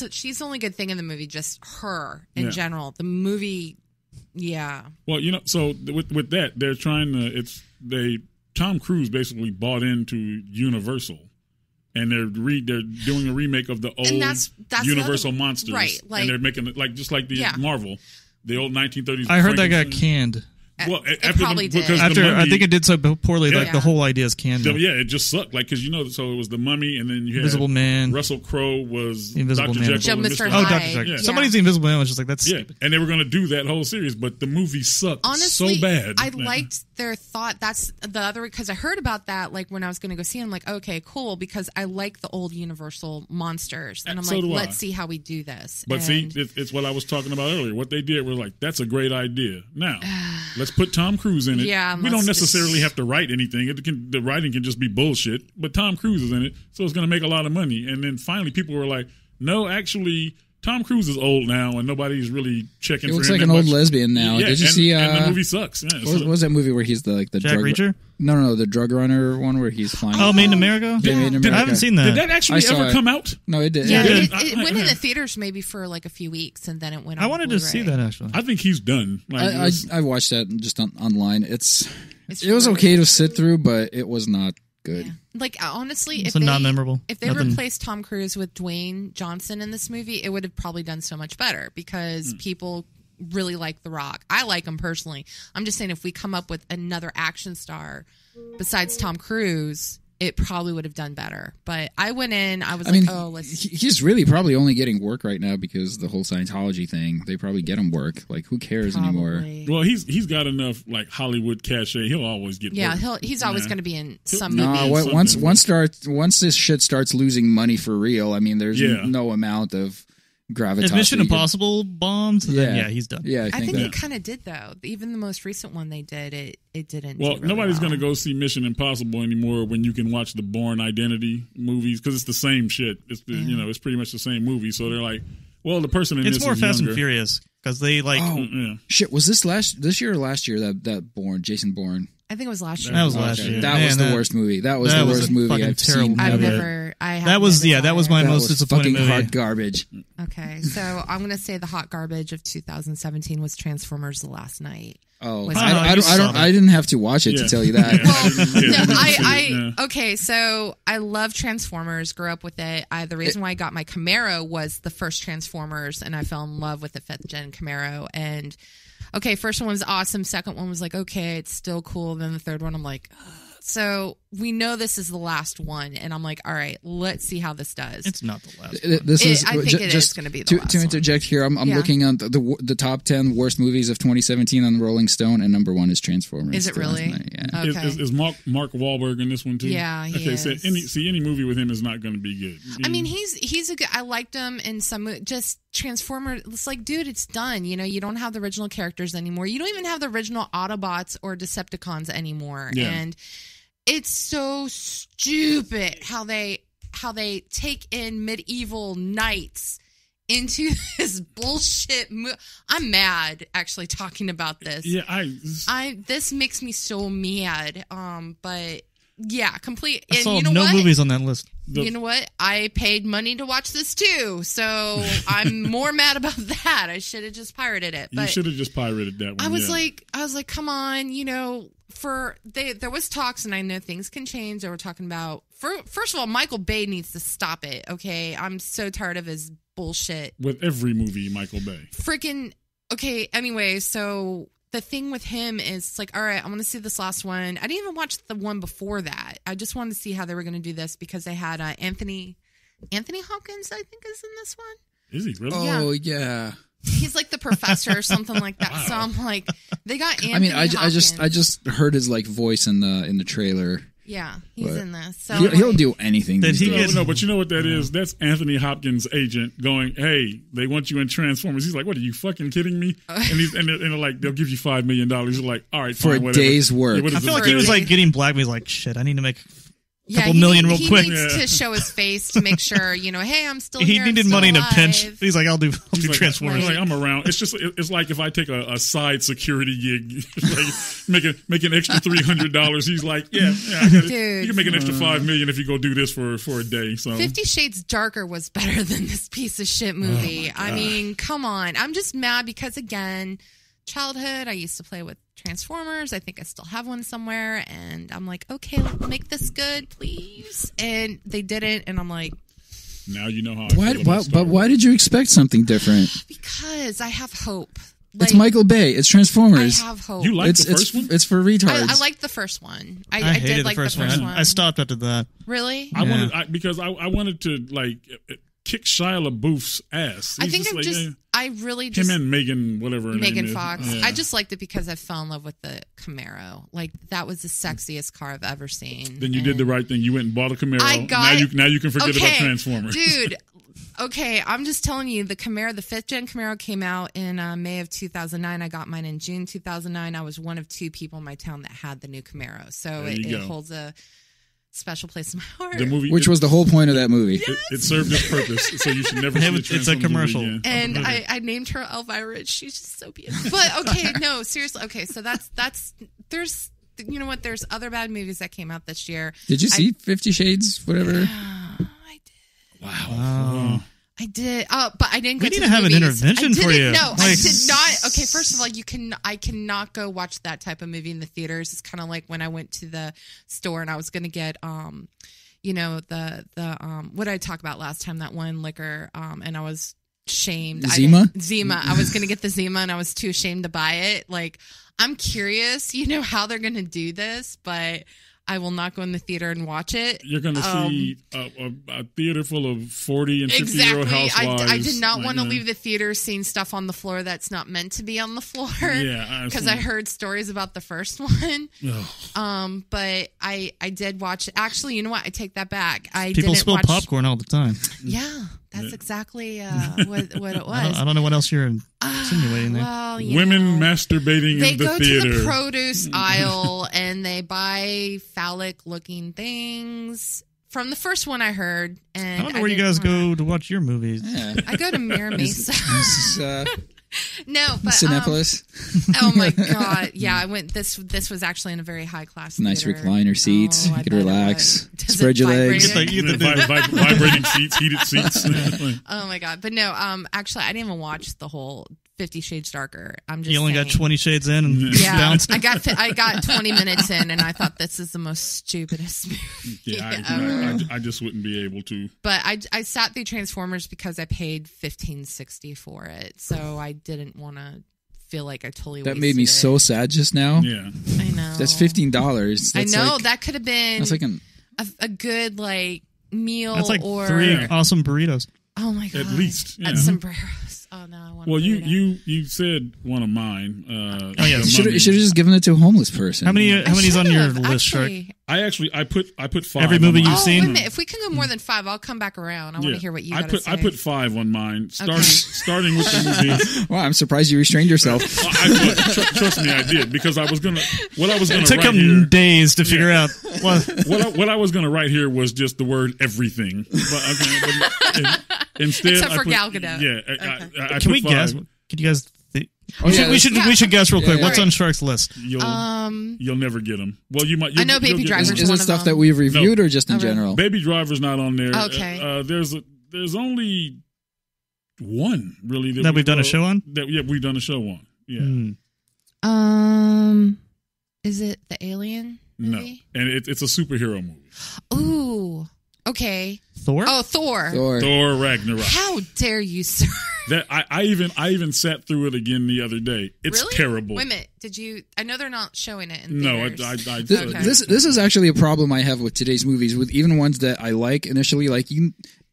She's the only good thing in the movie, just her in general. The movie, Well, so with that, they're trying to. Tom Cruise basically bought into Universal, and they're doing a remake of the old that's Universal monsters, right? Like, and they're making it just like the Marvel, the old 1930s. I heard that got canned. Well, it probably did. I think it did so poorly. Like the whole idea is canned. It just sucked. Like because so it was the Mummy, and then you had Invisible Man. Russell Crowe was Invisible Dr. Man. Jekyll, and Mr. Hyde. Hyde. Dr. Jekyll. Yeah. Somebody's the Invisible Man was just like that's stupid. And they were going to do that whole series, but the movie sucked so bad. I liked their thought. That's the other because I heard about that like when I was going to go see it. I'm like, okay, cool, because I like the old Universal monsters, and I'm let's see how we do this. But see, it's what I was talking about earlier. What they did was like, that's a great idea. Now let's put Tom Cruise in it. Yeah, we don't necessarily have to write anything. The writing can just be bullshit. But Tom Cruise is in it, so it's going to make a lot of money. And then finally, people were like, "No, actually, Tom Cruise is old now, and nobody's really checking." It for looks him like an old lesbian now. Yeah, Did you see? And the movie sucks. Yeah, what was that movie where he's the Jack drug Reacher? No, the drug runner one where he's flying. Oh, Made in America. Yeah, Made in America. I haven't seen that. Did that actually ever come out? No, it did. Yeah, it went in the theaters maybe for like a few weeks, and then it went. I wanted to see that actually. I think he's done. I watched that just online. It was okay to sit through, but it was not good. Yeah. Like honestly, it's not memorable. If they replaced Tom Cruise with Dwayne Johnson in this movie, it would have probably done so much better because people really like The Rock. I like him personally. I'm just saying if we come up with another action star besides Tom Cruise, it probably would have done better. But I went in, he's really probably only getting work right now because the whole Scientology thing. They probably get him work. Like, who cares anymore? Well, he's got enough like Hollywood cachet. He'll always get work. He's always going to be in some movie. Once this shit starts losing money for real, I mean, there's no amount of gravitas. If Mission Impossible bombed, then he's done. Yeah, I think it kind of did though. Even the most recent one they did, it didn't. Well, nobody's going to go see Mission Impossible anymore when you can watch the Bourne Identity movies because it's the same shit. It's it's pretty much the same movie. So they're like, well, the person in this it's more is Fast younger. and Furious because they like. Shit, was this year or last year that Bourne, Jason Bourne? I think it was last year. That was last year. That was the worst movie. That was the worst movie I've seen. That was my most disappointing movie. Hot garbage. Okay, so I'm gonna say the hot garbage of 2017 was Transformers: The Last Night. Oh, I didn't have to watch it to tell you that. Okay, so I love Transformers. Grew up with it. The reason why I got my Camaro was the first Transformers, and I fell in love with the 5th gen Camaro. And okay, first one was awesome. Second one was like, okay, it's still cool. Then the third one, I'm like, ugh. So we know this is the last one, and I'm like, all right, let's see how this does. It's not the last one. I think it is going to be the last one. To interject here, I'm looking on the top 10 worst movies of 2017 on Rolling Stone, and number 1 is Transformers. Is it really? Yeah. Okay. Is Mark Wahlberg in this one too? Yeah, he is. So any movie with him is not going to be good. I mean, he's a good. I liked him in some just Transformers. It's like, dude, it's done. You don't have the original characters anymore. You don't even have the original Autobots or Decepticons anymore, and It's so stupid how they take in medieval knights into this bullshit. I'm mad actually talking about this. Yeah, this makes me so mad. But yeah, complete. I and saw you know no what? movies on that list. You know what? I paid money to watch this too, so I'm more mad about that. I should have just pirated it. But you should have just pirated that one. I was like, come on, there was talks, and I know things can change. They were talking about first of all, Michael Bay needs to stop it. Okay, I'm so tired of his bullshit with every movie, Michael Bay. Freaking okay. Anyway, so the thing with him is it's like, all right, I want to see this last one. I didn't even watch the one before that. I just wanted to see how they were going to do this because they had Anthony Hopkins, I think, is in this one. Is he really? Oh yeah. He's like the professor or something like that. Wow. So I'm like, they got Anthony Hopkins. I just heard his like voice in the trailer. Yeah, he's in this. So he'll do anything. But you know what that is? That's Anthony Hopkins' agent going, "Hey, they want you in Transformers." He's like, "What? Are you fucking kidding me?" And they're like, "They'll give you $5 million." He's like, "All right, for fine, a whatever." day's work. Yeah, I feel like he was like getting blackmailed. He's like, "Shit, I need to make couple million real quick." He needs to show his face to make sure, hey, I'm still he here. He needed money in a pinch. He's like, I'll do like, Transformers. Like, I'm around. It's like if I take a side security gig, like make an extra $300. He's like, yeah, you can make an extra $5 million if you go do this for a day. So 50 Shades Darker was better than this piece of shit movie. I mean, come on. I'm just mad because again, childhood, I used to play with Transformers. I think I still have one somewhere, and I'm like, okay, let's make this good, please. And they didn't, and I'm like, now you know how. I feel about but why did you expect something different? Because I have hope. It's Michael Bay. It's Transformers. I have hope. You like the first one? It's for retards. I liked the first one. I did like the first one. I stopped after that. Really? I wanted to like kick Shia LaBeouf's ass. I really just him and Megan, whatever her Megan name Fox. is. Yeah. I just liked it because I fell in love with the Camaro. Like that was the sexiest car I've ever seen. Then you did the right thing. You went and bought a Camaro. Now you can forget about Transformers, dude. Okay, I'm just telling you, the Camaro, the 5th gen Camaro came out in May of 2009. I got mine in June 2009. I was one of 2 people in my town that had the new Camaro, so it holds a special place in my heart. The movie, which was the whole point of that movie. Yes! It served its purpose, so you should never see the It's a commercial. And I named her Elvira. She's just so beautiful. But okay, no, seriously. Okay, so that's there's, you know what? There's other bad movies that came out this year. Did you see 50 Shades, whatever? I did. Wow. I did, but I didn't go to the movies. We need to have an intervention for you. No, I did not. Okay, first of all, I cannot go watch that type of movie in the theaters. It's kind of like when I went to the store and I was going to get, the what did I talk about last time? That one liquor, and I was shamed. Zima? Zima. I was going to get the Zima and I was too ashamed to buy it. Like, I'm curious, how they're going to do this, but I will not go in the theater and watch it. You're going to see a theater full of 40 and 50-year-old housewives. I did not want to leave the theater seeing stuff on the floor that's not meant to be on the floor. Yeah, because I heard stories about the first one. But I did watch. Actually, you know what? I take that back. People spill popcorn all the time. Yeah, that's exactly what it was. I don't know what else you're insinuating there. Well, women masturbating in the theater. They go to the produce aisle and they buy phallic-looking things. From the first one I heard. And I don't know where you guys go to watch your movies. Yeah. I go to Mira Mesa. No, but Cinepolis. Oh my god! Yeah, I went. This was actually in a very high class. Nice theater. recliner seats. You can relax. Spread your legs. Vibrating seats, heated seats. Oh my god! But no, actually, I didn't even watch the whole 50 Shades Darker. I'm just. You only got 20 shades in, and bounced. I got 20 minutes in, and I thought this is the most stupidest movie. Yeah, I just wouldn't be able to. But I sat through Transformers because I paid $15.60 for it, so I didn't want to feel like I totally. That made me so sad just now. Yeah, I know. That's $15. I know that could have been. That's like a good meal. That's like or 3 awesome burritos. Oh my god! At least at sombreros. Oh no! I want. Well, you said one of mine. You should have just given it to a homeless person. How many's on your list, Shark? I put 5. Every movie on mine. you've seen? Wait a minute. If we can go more than 5, I'll come back around. I want to hear what you got to say. I put 5 on mine. Starting with the movie. Wow, I'm surprised you restrained yourself. Trust me, I did, because I was gonna. What I was gonna It took write him here. days to figure out. What I was gonna write here was just the word everything. But instead, Except for I put, Gal Gadot. Yeah, I Can put we 5. guess? Could you guys? Oh, yeah, we should guess real quick. What's on Shark's list? You'll never get them. Well, you might. I know Baby Driver's Is one it of stuff them. that we've reviewed or just in really? general? Baby Driver's not on there. Okay. There's only one really That we've done a show on. We've done a show on. Yeah. Is it the Alien movie? No, and it's a superhero movie. Ooh. Okay. Thor. Oh, Thor. Thor Ragnarok. How dare you, sir? That I even sat through it again the other day. It's really? terrible. Wait a minute. Did you? I know they're not showing it in No, theaters. This is actually a problem I have with today's movies, with even ones that I like initially. Like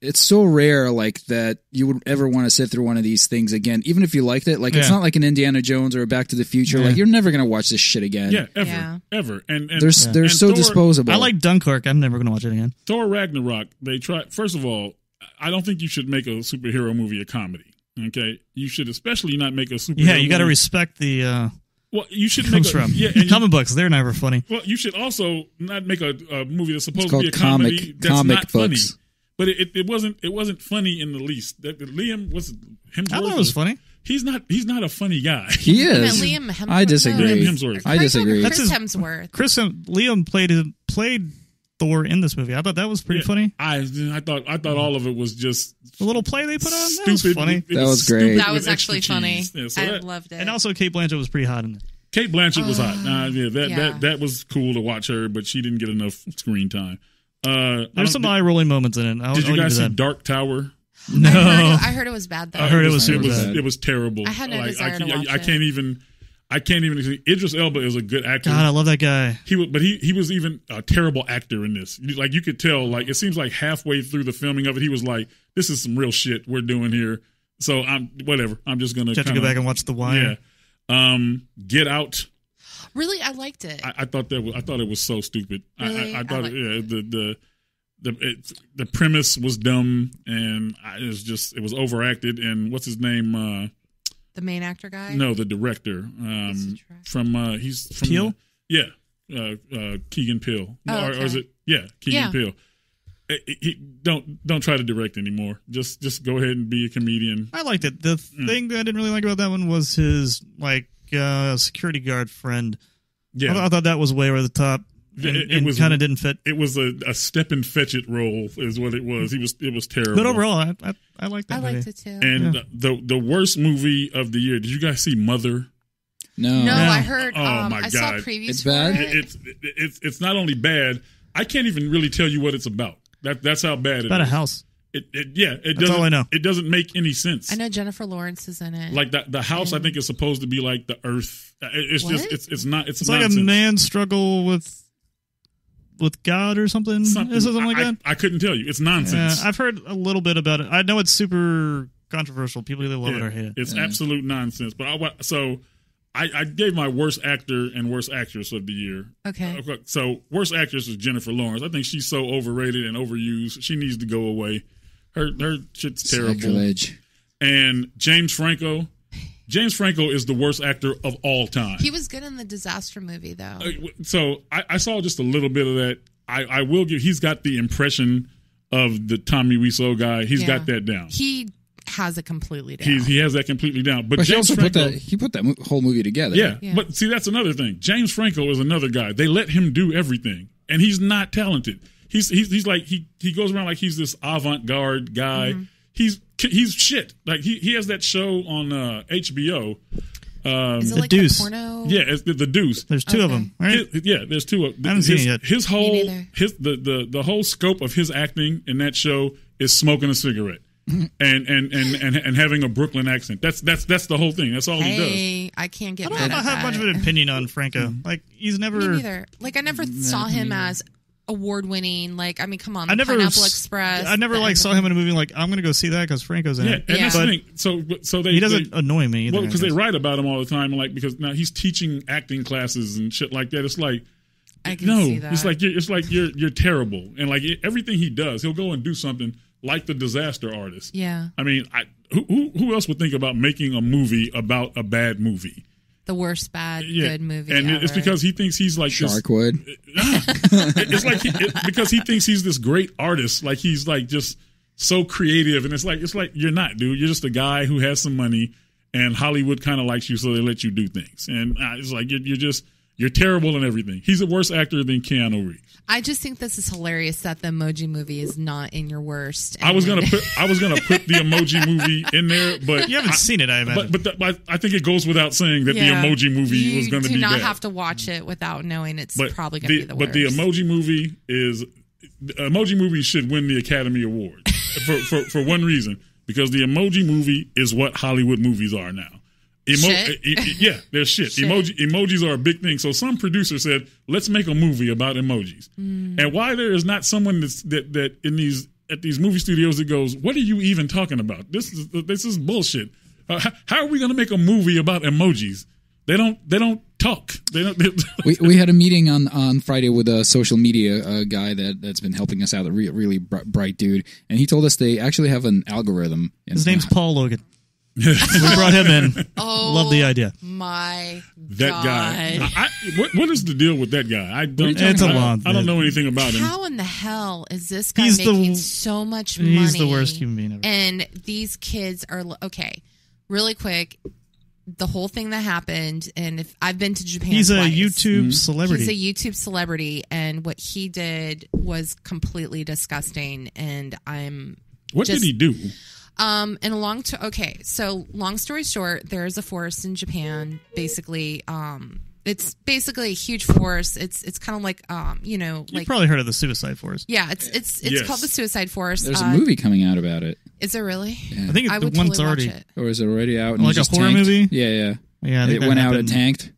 it's so rare, like that you would ever want to sit through one of these things again, even if you liked it. Like it's not like an Indiana Jones or a Back to the Future. Like you're never gonna watch this shit again. Yeah, ever. And they're so Thor, disposable. I like Dunkirk. I'm never going to watch it again. Thor Ragnarok. They try. First of all, I don't think you should make a superhero movie a comedy. Okay, you should especially not make a superhero. Yeah, you got to movie. respect the. Well, you should comes make from and comic books. They're never funny. Well, you should also not make a movie that's supposed It's to be a called comedy that's comic not funny. books. But it wasn't funny in the least. That Liam was Hemsworth. I thought it was funny. He's not a funny guy. He is. Liam Hemsworth. I disagree. Liam Hemsworth. I disagree. Chris That's his- Hemsworth. Liam played Thor in this movie. I thought that was pretty funny. I thought all of it was just The little play they put on, that stupid. was funny. That was great. stupid That was with actually extra funny. cheese. Yeah, so I that- loved it. And also, Kate Blanchett was pretty hot in it. Kate Blanchett was hot. Yeah. That was cool to watch her, but she didn't get enough screen time. There's some eye-rolling moments in it. Did you guys see that. Dark Tower? No. I heard it was bad though. I heard it was super bad. It was terrible. I had no desire to watch I it. can't even. Idris Elba is a good actor. God, I love that guy. He was even a terrible actor in this. Like you could tell. Like it seems like halfway through the filming of it, he was like, "This is some real shit we're doing here." So I'm just gonna You have to go back and watch The Wire. Yeah. Get Out. Really, I liked it. I thought it was so stupid. Really? I thought liked the premise was dumb and it was overacted. And what's his name? The main actor guy. No, the director. He's from Peele? Keegan Peele. Oh, Or is it? Yeah, Keegan Peele. Don't try to direct anymore. Just go ahead and be a comedian. I liked it. The thing that I didn't really like about that one was his security guard friend. Yeah, I thought that was way over the top. It kind of didn't fit. It was a step and fetch it role, is what it was. It was terrible. But overall, I liked that. I movie. liked it too. And the worst movie of the year. Did you guys see Mother? No. No, I heard. Oh, my I saw God. previews It's for bad? it. It's not only bad. I can't even really tell you what it's about. That's how bad it is. About a house. It That's doesn't. all I know. It doesn't make any sense. I know Jennifer Lawrence is in it. Like the house, I think is supposed to be like the Earth. It's What? just it's not. It's It's like nonsense. a man's struggle with God or something. Something Is it something like I, that? I couldn't tell you. It's nonsense. I've heard a little bit about it. I know it's super controversial. People either love it or hate it. It's absolute nonsense. But I gave my worst actor and worst actress of the year. Okay. So worst actress is Jennifer Lawrence. I think she's so overrated and overused. She needs to go away. Her shit's terrible. Sacrilege. And James Franco. James Franco is the worst actor of all time. He was good in the disaster movie though. So I saw just a little bit of that. I will give. He's got the impression of the Tommy Wiseau guy. He's got that down. He has it completely down. He has that completely down. But But he James also Franco, put that whole movie together. yeah. But see, that's another thing. James Franco is another guy. They let him do everything, and he's not talented. He's like he goes around like he's this avant-garde guy. Mm-hmm. He's shit. Like he has that show on HBO. Is it The like Deuce. the porno? Yeah, it's the Deuce. There's two of them, right? There's two of them. I haven't seen it yet. His whole neither. the whole scope of his acting in that show is smoking a cigarette and having a Brooklyn accent. That's the whole thing. That's all he does. Hey, I can't get I don't mad know if I at have that. much of an opinion on Franco. Like he's never. Me neither. Like I never saw him as award-winning. Like I mean, come on, I never Pineapple Express. I never the saw him in a movie like I'm going to go see that because Franco's in Yeah, it. and that's the But thing. So He doesn't annoy me either. well, because I they guess. write about him all the time, like because now he's teaching acting classes and shit like that. It's like I can see that. It's like you're terrible, and like everything he does, he'll go and do something like the disaster artist. Yeah. I mean, who else would think about making a movie about a bad movie? The worst bad good movie and ever. it's because he thinks he's like Sharkwood. It's like because he thinks he's this great artist, like he's like just so creative, and it's like you're not, dude. You're just a guy who has some money, and Hollywood kind of likes you, so they let you do things. And it's like you're terrible in everything. He's a worse actor than Keanu Reeves. I just think this is hilarious that the Emoji Movie is not in your worst. I was gonna put the Emoji Movie in there, but you haven't seen it, I imagine. But I think it goes without saying that the Emoji Movie was going to be bad. You do not have to watch it without knowing it's probably going to be the worst. But the Emoji Movie should win the Academy Award for one reason, because the Emoji Movie is what Hollywood movies are now. Yeah, they're shit. Emojis are a big thing. So some producer said, "Let's make a movie about emojis." And why there is not someone that in these movie studios that goes, "What are you even talking about? This is bullshit. How are we going to make a movie about emojis? They don't talk. We had a meeting on Friday with a social media guy that's been helping us out, a really bright dude, and he told us they actually have an algorithm. His name's Paul Logan. We brought him in. Oh, love the idea. My that guy. What is the deal with that guy? I don't know anything about him. How in the hell is this guy making so much money? He's the worst human being ever. And these kids are okay. Really quick, the whole thing that happened, and if I've been to Japan, he's twice. A YouTube celebrity. He's a YouTube celebrity, and what he did was completely disgusting. And What did he do? Long story short, there's a forest in Japan. Basically, it's basically a huge forest. It's kind of like you've probably heard of the Suicide Forest. Yeah, it's called the Suicide Forest. There's a movie coming out about it. Is there really? Yeah. I think I would one's totally already watch it. Or is it already out? And like a horror tanked? movie? Yeah. It went out and tanked.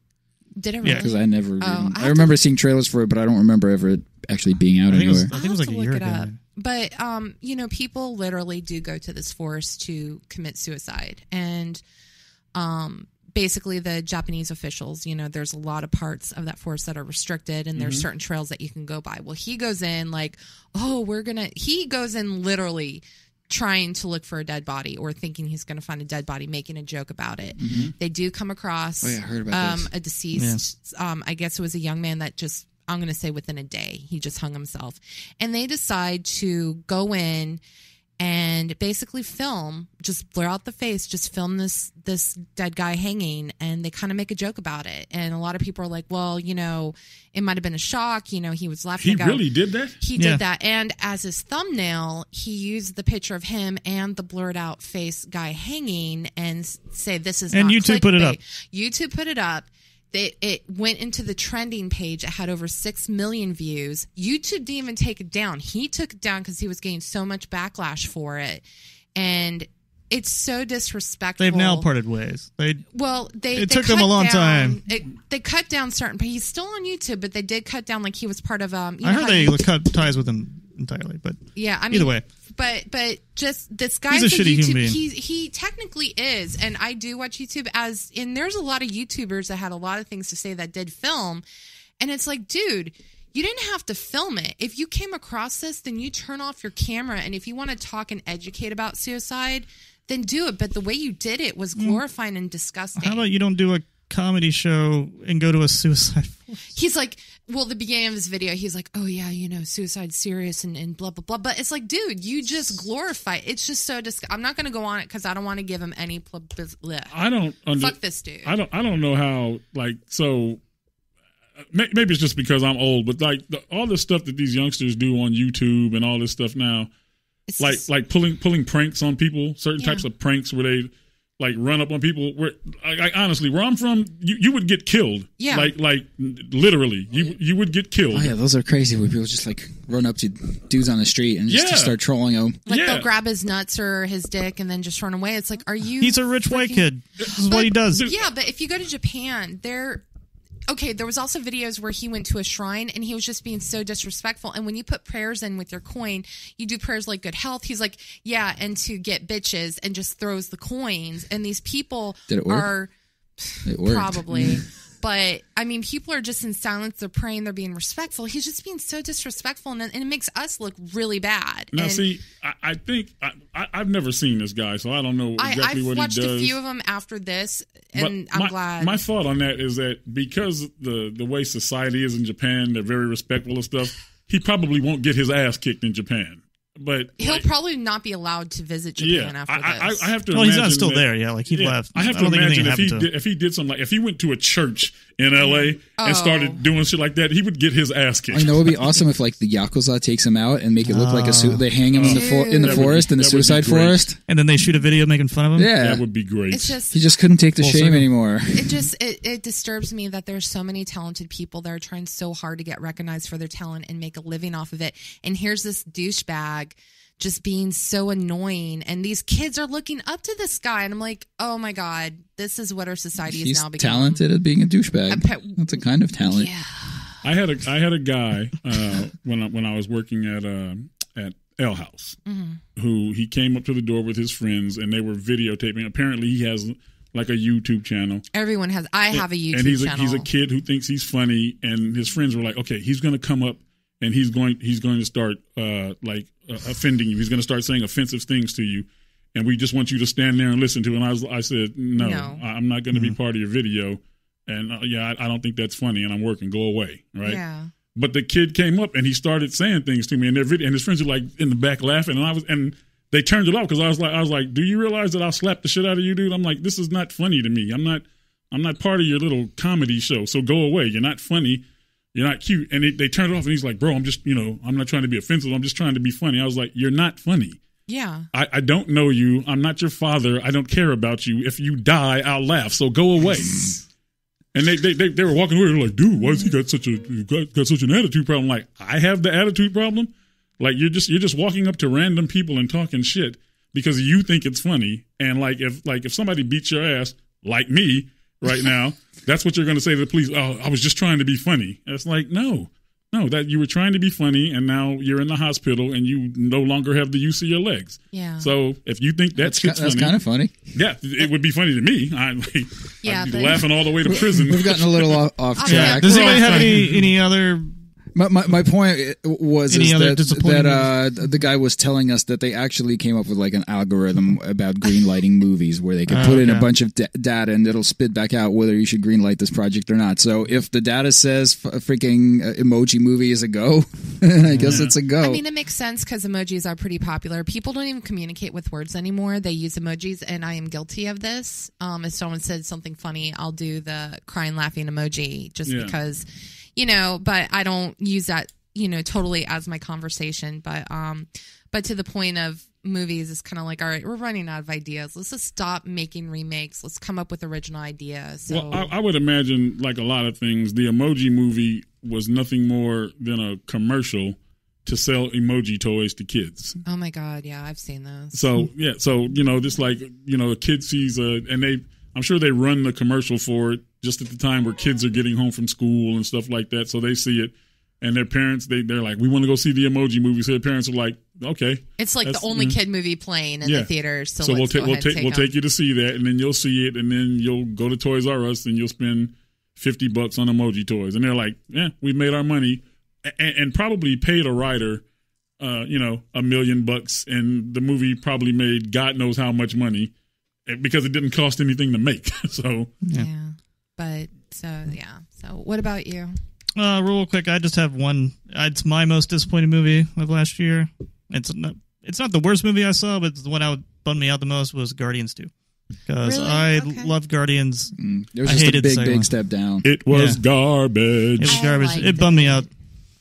Did it really? Yeah, because I never. I remember seeing trailers for it, but I don't remember ever actually being out anywhere. I think it was like a year ago. But people literally do go to this forest to commit suicide, and basically the Japanese officials, there's a lot of parts of that forest that are restricted, and there's certain trails that you can go by. Well, he goes in like, he goes in literally trying to look for a dead body or thinking he's going to find a dead body, making a joke about it. They do come across I heard about this. A deceased, I guess it was a young man that just, I'm going to say within a day, he just hung himself. And they decide to go in and basically film, just blur out the face, just film this dead guy hanging, and they kind of make a joke about it. And a lot of people are like, well, it might have been a shock. He was laughing. He really did that? He did that. And as his thumbnail, he used the picture of him and the blurred out face guy hanging and say, this is and not YouTube clickbait. Put it up. YouTube put it up. It went into the trending page. It had over 6 million views. YouTube didn't even take it down. He took it down because he was getting so much backlash for it. And it's so disrespectful. They've now parted ways. It took them a long time. They cut down certain, but he's still on YouTube, but they did cut down, like he was part of, I heard they cut ties with him entirely, but yeah, I mean, either way. But just this guy's a shitty YouTube, human being. He technically is, and I do watch YouTube and there's a lot of YouTubers that had a lot of things to say that did film, and it's like, dude, you didn't have to film it. If you came across this, then you turn off your camera, and if you want to talk and educate about suicide, then do it. But the way you did it was glorifying and disgusting. How about you don't do a comedy show and go to a suicide forest? He's like, well, the beginning of his video, he's like, oh yeah, suicide's serious and blah, blah, blah. But it's like, dude, you just glorify it. It's just so I'm not going to go on it because I don't want to give him any publicity. Fuck this dude. I don't know how, so maybe it's just because I'm old, but all the stuff that these youngsters do on YouTube and all this stuff now, it's like pulling pranks on people, certain types of pranks where they run up on people. Where honestly, where I'm from, you would get killed. Yeah, like literally, you would get killed. Oh yeah, those are crazy. Where people just run up to dudes on the street and just start trolling them. They'll grab his nuts or his dick and then just run away. It's like, are you? He's a rich white kid. This is what he does. Yeah, but if you go to Japan, there was also videos where he went to a shrine and he was just being so disrespectful. And when you put prayers in with your coin, you do prayers like good health. He's like, yeah, and to get bitches, and just throws the coins. And these people Did it work? are it worked. probably. But I mean, people are just in silence. They're praying. They're being respectful. He's just being so disrespectful, and it makes us look really bad. Now, see, I think I've never seen this guy, so I don't know exactly what he does. I've watched a few of them after this, and I'm glad. My thought on that is that because the way society is in Japan, they're very respectful of stuff. He probably won't get his ass kicked in Japan. But he'll probably not be allowed to visit Japan after this. I have to. Well, imagine he's not still that, there. Yeah, like he left. I have to imagine if he did something like if he went to a church in L.A. and started doing shit like that, he would get his ass kicked. I know it'd be awesome if like the Yakuza takes him out and make it look like they hang him in the forest in the suicide forest, and then they shoot a video making fun of him. Yeah, that would be great. It's just he just couldn't take the shame anymore. It disturbs me that there's so many talented people that are trying so hard to get recognized for their talent and make a living off of it, and here's this douchebag just being so annoying, and these kids are looking up to this guy, and I'm like, oh my god, this is what our society is now becoming. He's talented at being a douchebag. That's a kind of talent. Yeah. I had a guy when I was working at L House, who he came up to the door with his friends, and they were videotaping. Apparently, he has like a YouTube channel. Everyone has. I have a YouTube and channel. He's a kid who thinks he's funny, and his friends were like, okay, he's going to come up and he's going to start offending you. He's going to start saying offensive things to you, and we just want you to stand there and listen to it. And I said, no. I'm not going to be part of your video, and I don't think that's funny, and I'm working. Go away, right? Yeah. But the kid came up and he started saying things to me in their video, and his friends were like in the back laughing, and they turned it off because I was like, do you realize that I'll slap the shit out of you, dude? I'm like, this is not funny to me. I'm not part of your little comedy show, so go away. You're not funny. You're not cute. And they turned it off, and he's like, bro, I'm just, I'm not trying to be offensive. I'm just trying to be funny. I was like, you're not funny. Yeah. I don't know you. I'm not your father. I don't care about you. If you die, I'll laugh. So go away. And they were walking away. They're like, dude, why has he got such an attitude problem? Like, I have the attitude problem. Like, you're just walking up to random people and talking shit because you think it's funny. And if somebody beats your ass, like me right now, that's what you're going to say to the police. Oh, I was just trying to be funny. And it's like, no, that you were trying to be funny, and now you're in the hospital, and you no longer have the use of your legs. Yeah. So if you think that's funny, that's kind of funny. Yeah, it would be funny to me. I'd be laughing all the way to prison. We've gotten a little off track. Yeah. Does anybody have any other? My point was that the guy was telling us that they actually came up with like an algorithm about greenlighting movies where they could put in a bunch of data and it'll spit back out whether you should greenlight this project or not. So if the data says a freaking emoji movie is a go, I guess it's a go. I mean, it makes sense because emojis are pretty popular. People don't even communicate with words anymore. They use emojis, and I am guilty of this. If someone said something funny, I'll do the crying, laughing emoji just because... but I don't use that, totally as my conversation. But to the point of movies, it's kind of like, all right, we're running out of ideas. Let's just stop making remakes. Let's come up with original ideas. So. Well, I would imagine, like a lot of things, the Emoji Movie was nothing more than a commercial to sell emoji toys to kids. Oh my God, yeah, I've seen those. So just like a kid sees I'm sure they run the commercial for it just at the time where kids are getting home from school and stuff like that. So they see it, and their parents, they're like, we want to go see the Emoji Movie. So their parents are like, okay. It's like the only kid movie playing in the theaters. So we'll take you to see that, and then you'll see it, and then you'll go to Toys R Us, and you'll spend $50 on emoji toys. And they're like, yeah, we made our money, and probably paid a writer, $1 million, and the movie probably made God knows how much money because it didn't cost anything to make. So So what about you? Real quick, I just have one. It's my most disappointing movie of last year. It's not the worst movie I saw, but the one that bummed me out the most was Guardians 2. Because I loved Guardians. It was just a big step down. It was garbage. It was garbage. It bummed me out.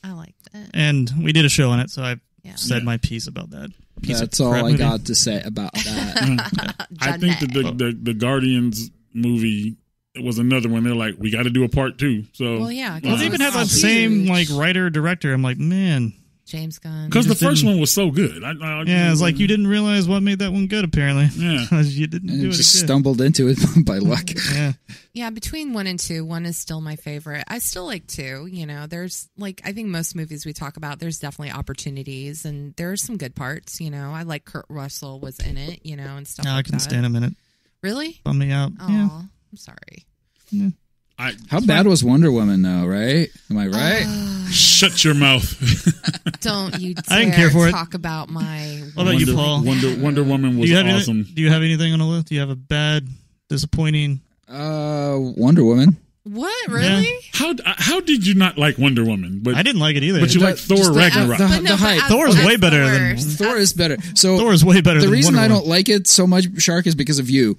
I liked it. And we did a show on it, so I said my piece about that. That's all I got to say about that. I think that the Guardians movie was another one. They're like, we got to do a part 2. So they even had that same writer director. I'm like, man, James Gunn. Because the first one was so good. It's like you didn't realize what made that one good. Apparently, you didn't do it. Just stumbled into it by luck. Yeah, between 1 and 2, 1 is still my favorite. I still like 2. There's I think most movies we talk about, there's definitely opportunities, and there are some good parts. I like Kurt Russell was in it, and stuff. I couldn't stand him in it. Really? Bummed me out. Oh, I'm sorry. Yeah. How bad was Wonder Woman, though? Right? Am I right? Shut your mouth. Don't you dare I didn't care for it. talk about my... What about you, Paul? Wonder Woman was awesome. Do you have anything on the list? Do you have a bad, disappointing... Wonder Woman. What? Really? Yeah. How did you not like Wonder Woman? But I didn't like it either. But you like Thor Ragnarok. The hype. Thor is way better than... Thor is better. So Thor is way better than the reason Wonder I Woman. don't like it so much, Shark, is because of you.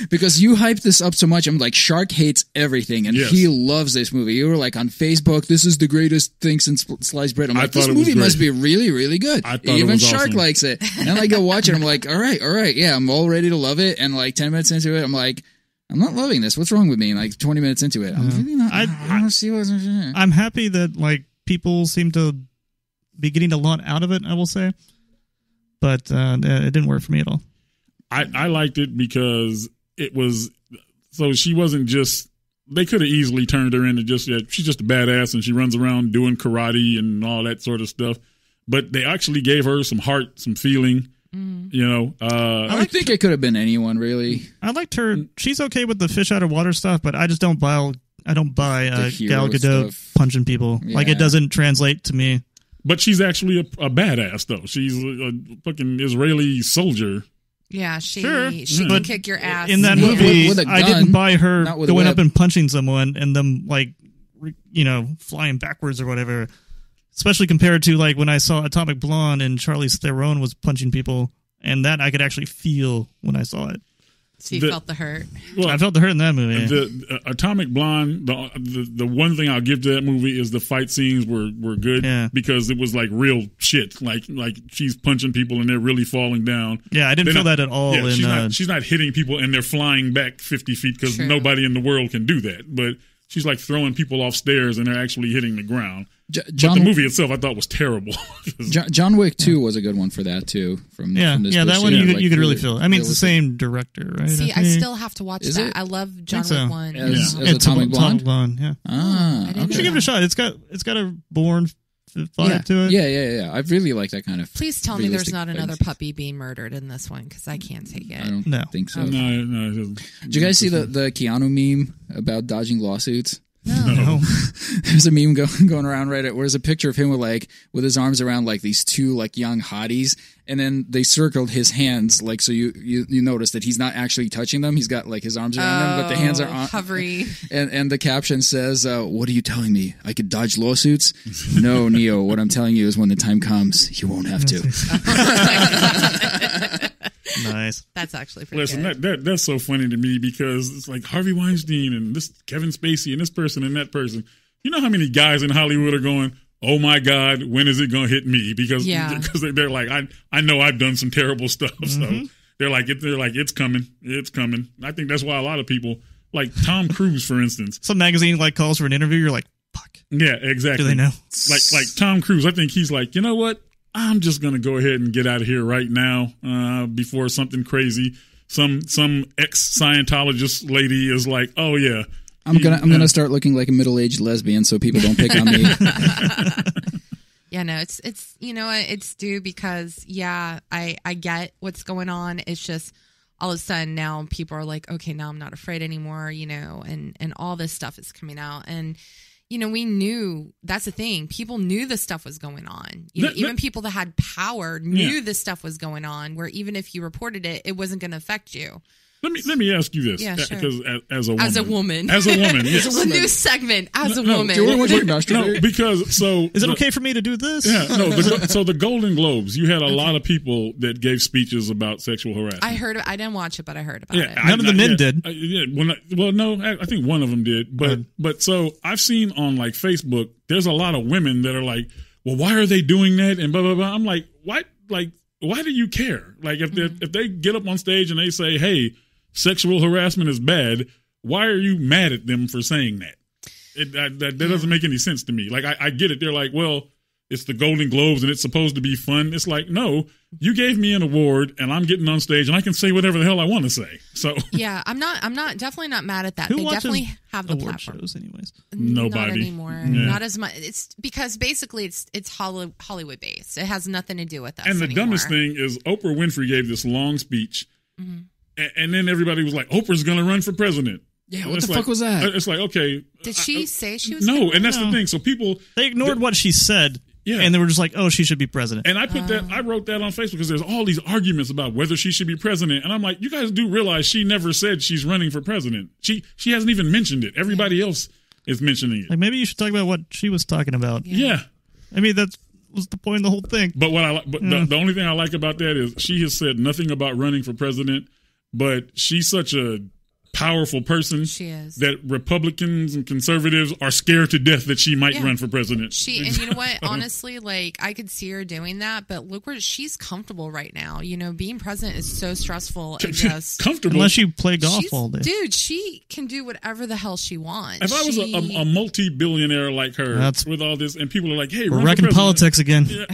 Because you hyped this up so much. I'm like, Shark hates everything, and he loves this movie. You were like on Facebook, this is the greatest thing since sliced bread. I'm like, this movie must be really, really good. Even Shark likes it. And I go watch it. I'm like, all right. Yeah, I'm all ready to love it. And like 10 minutes into it, I'm like, I'm not loving this. What's wrong with me? Like 20 minutes into it, I'm really not. I don't see what's. I'm happy that like people seem to be getting a lot out of it. I will say, but it didn't work for me at all. I liked it because it was so she wasn't just. They could have easily turned her into just she's just a badass and she runs around doing karate and all that sort of stuff. But they actually gave her some heart, some feeling. You know, I think it could have been anyone really. I liked her. She's okay with the fish out of water stuff, but I just don't buy. Gal Gadot punching people. Yeah. Like it doesn't translate to me. But she's actually a badass, though. She's a fucking Israeli soldier. Yeah, she can kick your ass. In that movie, with a gun, I didn't buy her going up and punching someone and them like, flying backwards or whatever. Especially compared to like when I saw Atomic Blonde and Charlize Theron was punching people, and that I could actually feel when I saw it. So you felt the hurt. Well, I felt the hurt in that movie. The Atomic Blonde, the one thing I'll give to that movie is the fight scenes were good because it was like real shit. Like she's punching people and they're really falling down. Yeah, I didn't feel that at all. Yeah, she's not hitting people and they're flying back 50 feet because nobody in the world can do that. But she's like throwing people off stairs and they're actually hitting the ground. But the movie itself, I thought was terrible. John Wick 2 was a good one for that too. From this that one you could really feel. I mean, it's the same director, right? See, I still have to watch that. I love John Wick 1. As Atomic Blonde? Yeah. Okay. You should give it a shot. It's got a Bourne vibe to it. Yeah. I really like that kind of. Please tell me there's not another puppy being murdered in this one because I can't take it. I don't think so. Okay. No. Did you guys see the Keanu meme about dodging lawsuits? No. There's a meme going around Reddit where there's a picture of him with his arms around like these two like young hotties, and then they circled his hands like so you notice that he's not actually touching them. He's got like his arms around them, but the hands are on hovering. And the caption says, "What are you telling me? I could dodge lawsuits? No, Neo. What I'm telling you is when the time comes, you won't have to." Nice. That's actually pretty good. Listen, that's so funny to me because it's like Harvey Weinstein and this Kevin Spacey and this person and that person. You know how many guys in Hollywood are going, "Oh my God, when is it going to hit me?" Because they're like, I know I've done some terrible stuff. So they're like, it's coming. I think that's why a lot of people, like Tom Cruise, for instance. Some magazine like calls for an interview. You're like, fuck. Yeah, exactly. Do they know? Like Tom Cruise, I think he's like, you know what? I'm just going to go ahead and get out of here right now before something crazy. Some ex-Scientologist lady is like, "Oh yeah, I'm gonna start looking like a middle-aged lesbian so people don't pick on me." Yeah, no, it's it's due because I get what's going on. It's just all of a sudden now people are like, okay, now I'm not afraid anymore, and all this stuff is coming out and. We knew that's the thing. People knew this stuff was going on. Even people that had power knew this stuff was going on. Where even if you reported it, it wasn't going to affect you. Let me ask you this, because as a woman, yes. It's a new segment. As a woman, because is it okay for me to do this? Yeah, no. So the Golden Globes, you had a lot of people that gave speeches about sexual harassment. I heard. I didn't watch it, but I heard about it. None of the men did. No, I think one of them did. But so I've seen on like Facebook, there's a lot of women that are like, well, why are they doing that? And blah blah blah. I'm like, what? Like, why do you care? Like, if they get up on stage and they say, hey, sexual harassment is bad, why are you mad at them for saying that? That doesn't make any sense to me. Like, I get it. They're like, well, it's the Golden Globes and it's supposed to be fun. It's like, no, you gave me an award and I'm getting on stage and I can say whatever the hell I want to say. So yeah, I'm definitely not mad at that. Who they watches definitely have the award platform. shows anyways? Nobody. Not anymore. Yeah. Not as much. It's because basically it's Hollywood based. It has nothing to do with us. And the anymore. dumbest thing is Oprah Winfrey gave this long speech and then everybody was like, Oprah's going to run for president. Yeah, what the fuck was that? It's like, okay. Did she say she was? No, and that's the thing. So people they ignored what she said. Yeah. And they were just like, oh, she should be president. And I wrote that on Facebook because there's all these arguments about whether she should be president. And I'm like, you guys do realize she never said she's running for president. She hasn't even mentioned it. Everybody else is mentioning it. Like, maybe you should talk about what she was talking about. Yeah. I mean, that was the point of the whole thing. But the only thing I like about that is she has said nothing about running for president, but she's such a powerful person. She is. That Republicans and conservatives are scared to death that she might run for president. And you know what? Honestly, like, I could see her doing that, but look where she's comfortable right now. You know, being president is so stressful and just comfortable. Unless you play golf all day. Dude, she can do whatever the hell she wants. If I was a multi-billionaire like her with all this, and people are like, hey, we're wrecking politics again. Yeah.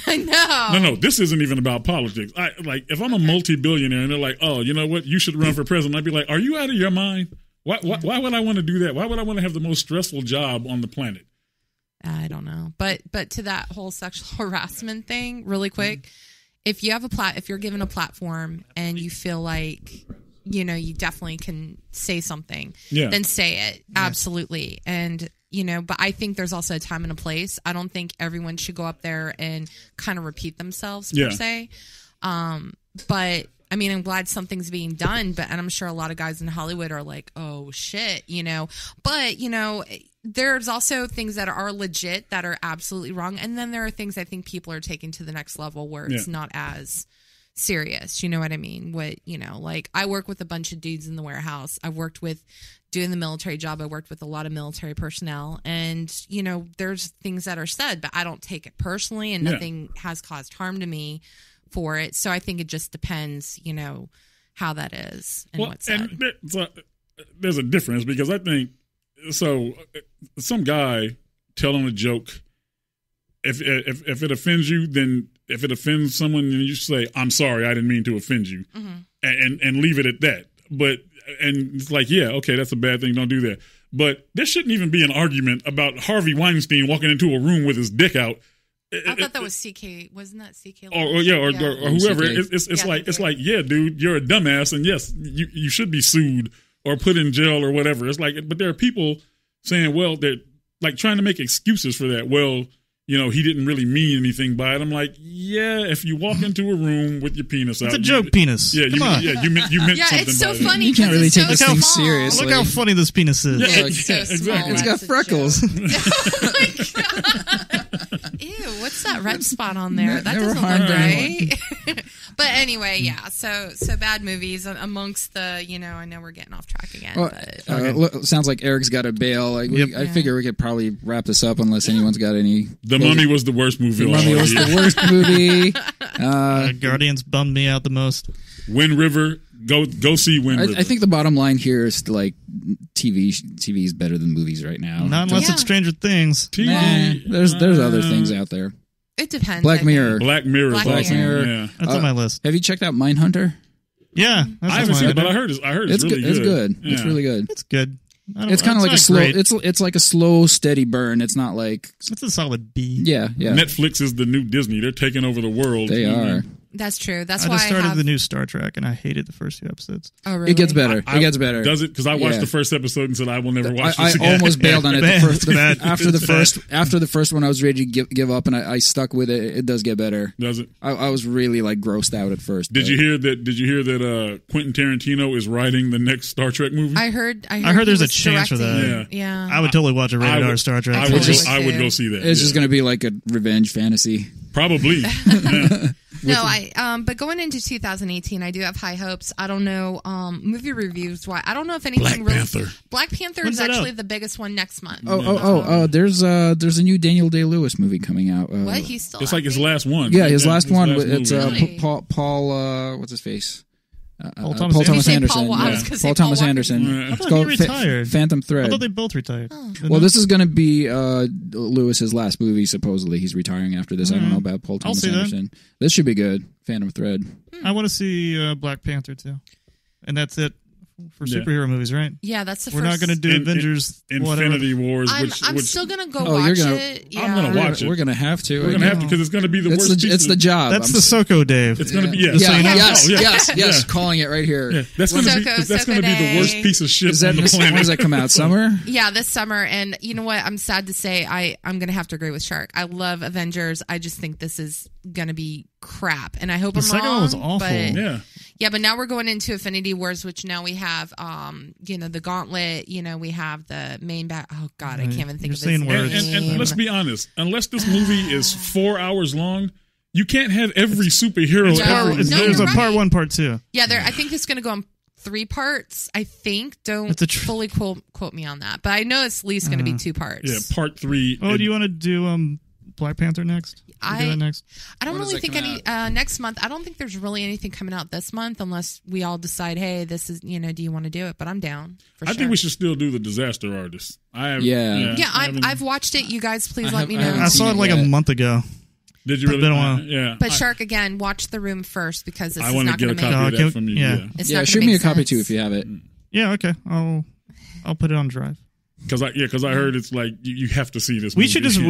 I know. No, this isn't even about politics. If I'm a multi-billionaire and they're like, oh, you know what, you should run for president, I'd be like, are you out of your mind? Why would I want to do that? Why would I want to have the most stressful job on the planet? I don't know. But to that whole sexual harassment thing, really quick, if you have if you're given a platform and you feel like, you know, you definitely can say something, then say it. Absolutely. And, you know, but I think there's also a time and a place. I don't think everyone should go up there and kind of repeat themselves per se. But I mean, I'm glad something's being done, and I'm sure a lot of guys in Hollywood are like, oh shit, you know, but you know, there's also things that are legit that are absolutely wrong. And then there are things I think people are taking to the next level where it's not as serious. You know what I mean? You know, like I work with a bunch of dudes in the warehouse. I've worked with doing the military job. I worked with a lot of military personnel, and you know, there's things that are said, but I don't take it personally, and nothing has caused harm to me for it. So I think it just depends, you know, how that is and what's said. And there's a difference because I think some guy telling a joke, if it offends you, then if it offends someone, then you say, I'm sorry, I didn't mean to offend you, and leave it at that. But and it's like, yeah, okay, that's a bad thing, don't do that. But there shouldn't even be an argument about Harvey Weinstein walking into a room with his dick out. I thought that was CK. Wasn't that CK? Or whoever. It's like, yeah, dude, you're a dumbass, and yes, you should be sued or put in jail or whatever. It's like, but there are people saying, well, they're like trying to make excuses for that. Well, you know, he didn't really mean anything by it. I'm like, yeah, if you walk into a room with your penis out, it's a joke penis. Yeah, you meant something. It's so by funny. You can't really take this thing small. seriously. Look how funny this penis is. Yeah, It's so exactly. small. It's got freckles. Oh my God. Ew, what's that red spot on there? That Never doesn't harmed look right. But anyway, yeah. So bad movies amongst the, you know, I know we're getting off track again. Well, but sounds like Eric's got a bail. Like I figure we could probably wrap this up unless anyone's got any. The Mummy was the worst movie. The Mummy was the worst movie. Guardians bummed me out the most. Wind River, go see Wind River. I think the bottom line here is like TV is better than movies right now. Not unless it's Stranger Things. There's other things out there. it depends. Black Mirror. Black Mirror. Yeah. That's on my list. Have you checked out Mindhunter? Yeah, I haven't seen it, but I heard it's really good. It's good. Yeah. It's really good. It's good. It's kind of like a slow. It's like a slow, steady burn. It's not like it's a solid B. Yeah. Netflix is the new Disney. They're taking over the world. They are. That's true. That's I why just started I have the new Star Trek, and I hated the first 2 episodes. Oh, really? It gets better. It gets better. Does it? Because I watched the first episode and said I will never watch this again. I almost bailed on it after the first one. I was ready to give up, and I stuck with it. It does get better. Does it? I was really like grossed out at first. Did you hear that Quentin Tarantino is writing the next Star Trek movie? I heard there's a chance for that. Yeah. I would totally watch a rated R Star Trek. I would go see that. It's just going to be like a revenge fantasy. Probably. But going into 2018, I do have high hopes. I don't know movie reviews. Why? I don't know if anything. Black Panther When's is that actually out? the biggest one next month. There's a new Daniel Day-Lewis movie coming out. What? He's still. It's like his last one. Yeah, his last one. It's Really? Paul. What's his face? Paul Thomas Anderson. Paul Thomas Anderson. I It's thought called he retired. Phantom I Thread. thought they both retired. Well, this is going to be Lewis's last movie. Supposedly, he's retiring after this. I don't know about Paul Thomas Anderson. This should be good. Phantom Thread. I want to see Black Panther too, and that's it for superhero movies, right? Yeah, that's the We're first. not going to do Avengers Infinity Wars. I'm still going to go watch it. Yeah. I'm going to watch it. We're going to have to. We're going to have to because it's going to be the worst. It's the job. That's the Soko Dave. It's going to be yes. Calling it right here. Yeah. That's going to be the worst piece of shit on the planet. When does that come out? Summer? Yeah, this summer. And you know what? I'm sad to say I'm going to have to agree with Shark. I love Avengers. I just think this is going to be crap, and I hope I'm wrong. The second one was awful. Yeah, but now we're going into Infinity Wars, which now we have, the Gauntlet. We have the main back. Oh God, I can't even think of his name. And let's be honest, unless this movie is 4 hours long, you can't have every superhero. There's a part 1, part 2. Yeah, I think it's going to go on 3 parts. I think. Don't fully quote me on that, but I know it's at least going to be 2 parts. Yeah, part 3. Oh, do you want to do Black Panther next? I don't really think any next month. I don't think there's really anything coming out this month unless we all decide, hey, this is do you want to do it? But I'm down. I think we should still do the Disaster Artist. I've watched it. You guys, please let me know. I saw it like a month ago. Did you really? Yeah. But Shark, again, watch The Room first because this I is want not to going get to a make copy of that from you. Yeah, shoot me a copy too if you have it. Yeah, okay. I'll put it on Drive. Because I heard it's like you have to see this. We should just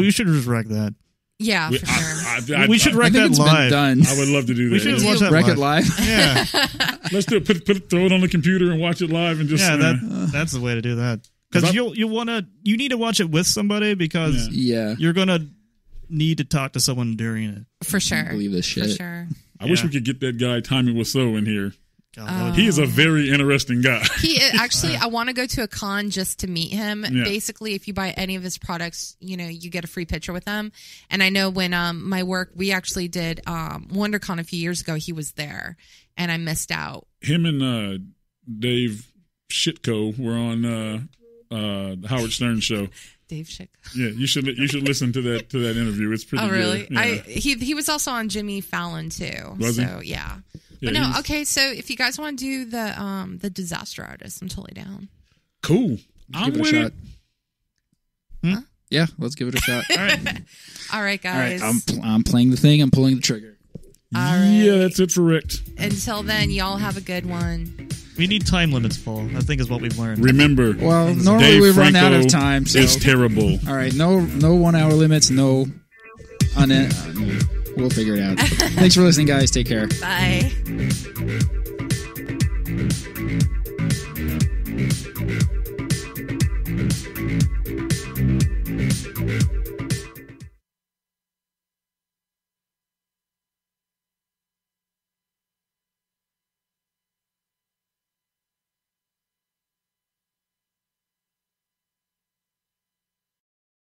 wreck that. Yeah, for sure. We should wreck that live. I would love to do that. We should watch that wreck it live. Yeah, let's do it. Throw it on the computer and watch it live, and just that's the way to do that. Because you need to watch it with somebody because you're gonna need to talk to someone during it. For sure, I can't believe this shit. For sure. I wish we could get that guy Tommy Wiseau in here. He is a very interesting guy. He actually, I want to go to a con just to meet him. Yeah. Basically, if you buy any of his products, you get a free picture with him. And I know when my work, we actually did WonderCon a few years ago. He was there, and I missed out. Him and Dave Shitko were on the Howard Stern show. Dave Shitko. Yeah, you should listen to that interview. It's pretty. Oh, really? Good. Yeah. He was also on Jimmy Fallon too. Was he? Yeah. But no, okay. So if you guys want to do the Disaster Artist, I'm totally down. Cool. I'm with it. Huh? Yeah, let's give it a shot. All right, guys. All right, I'm playing the thing. I'm pulling the trigger. All right. Yeah, that's it for Rekt. Until then, y'all have a good one. We need time limits, Paul. I think is what we've learned. Remember, normally we run out of time. So. It's terrible. All right, no 1 hour limits. No on it. We'll figure it out. Thanks for listening, guys. Take care. Bye.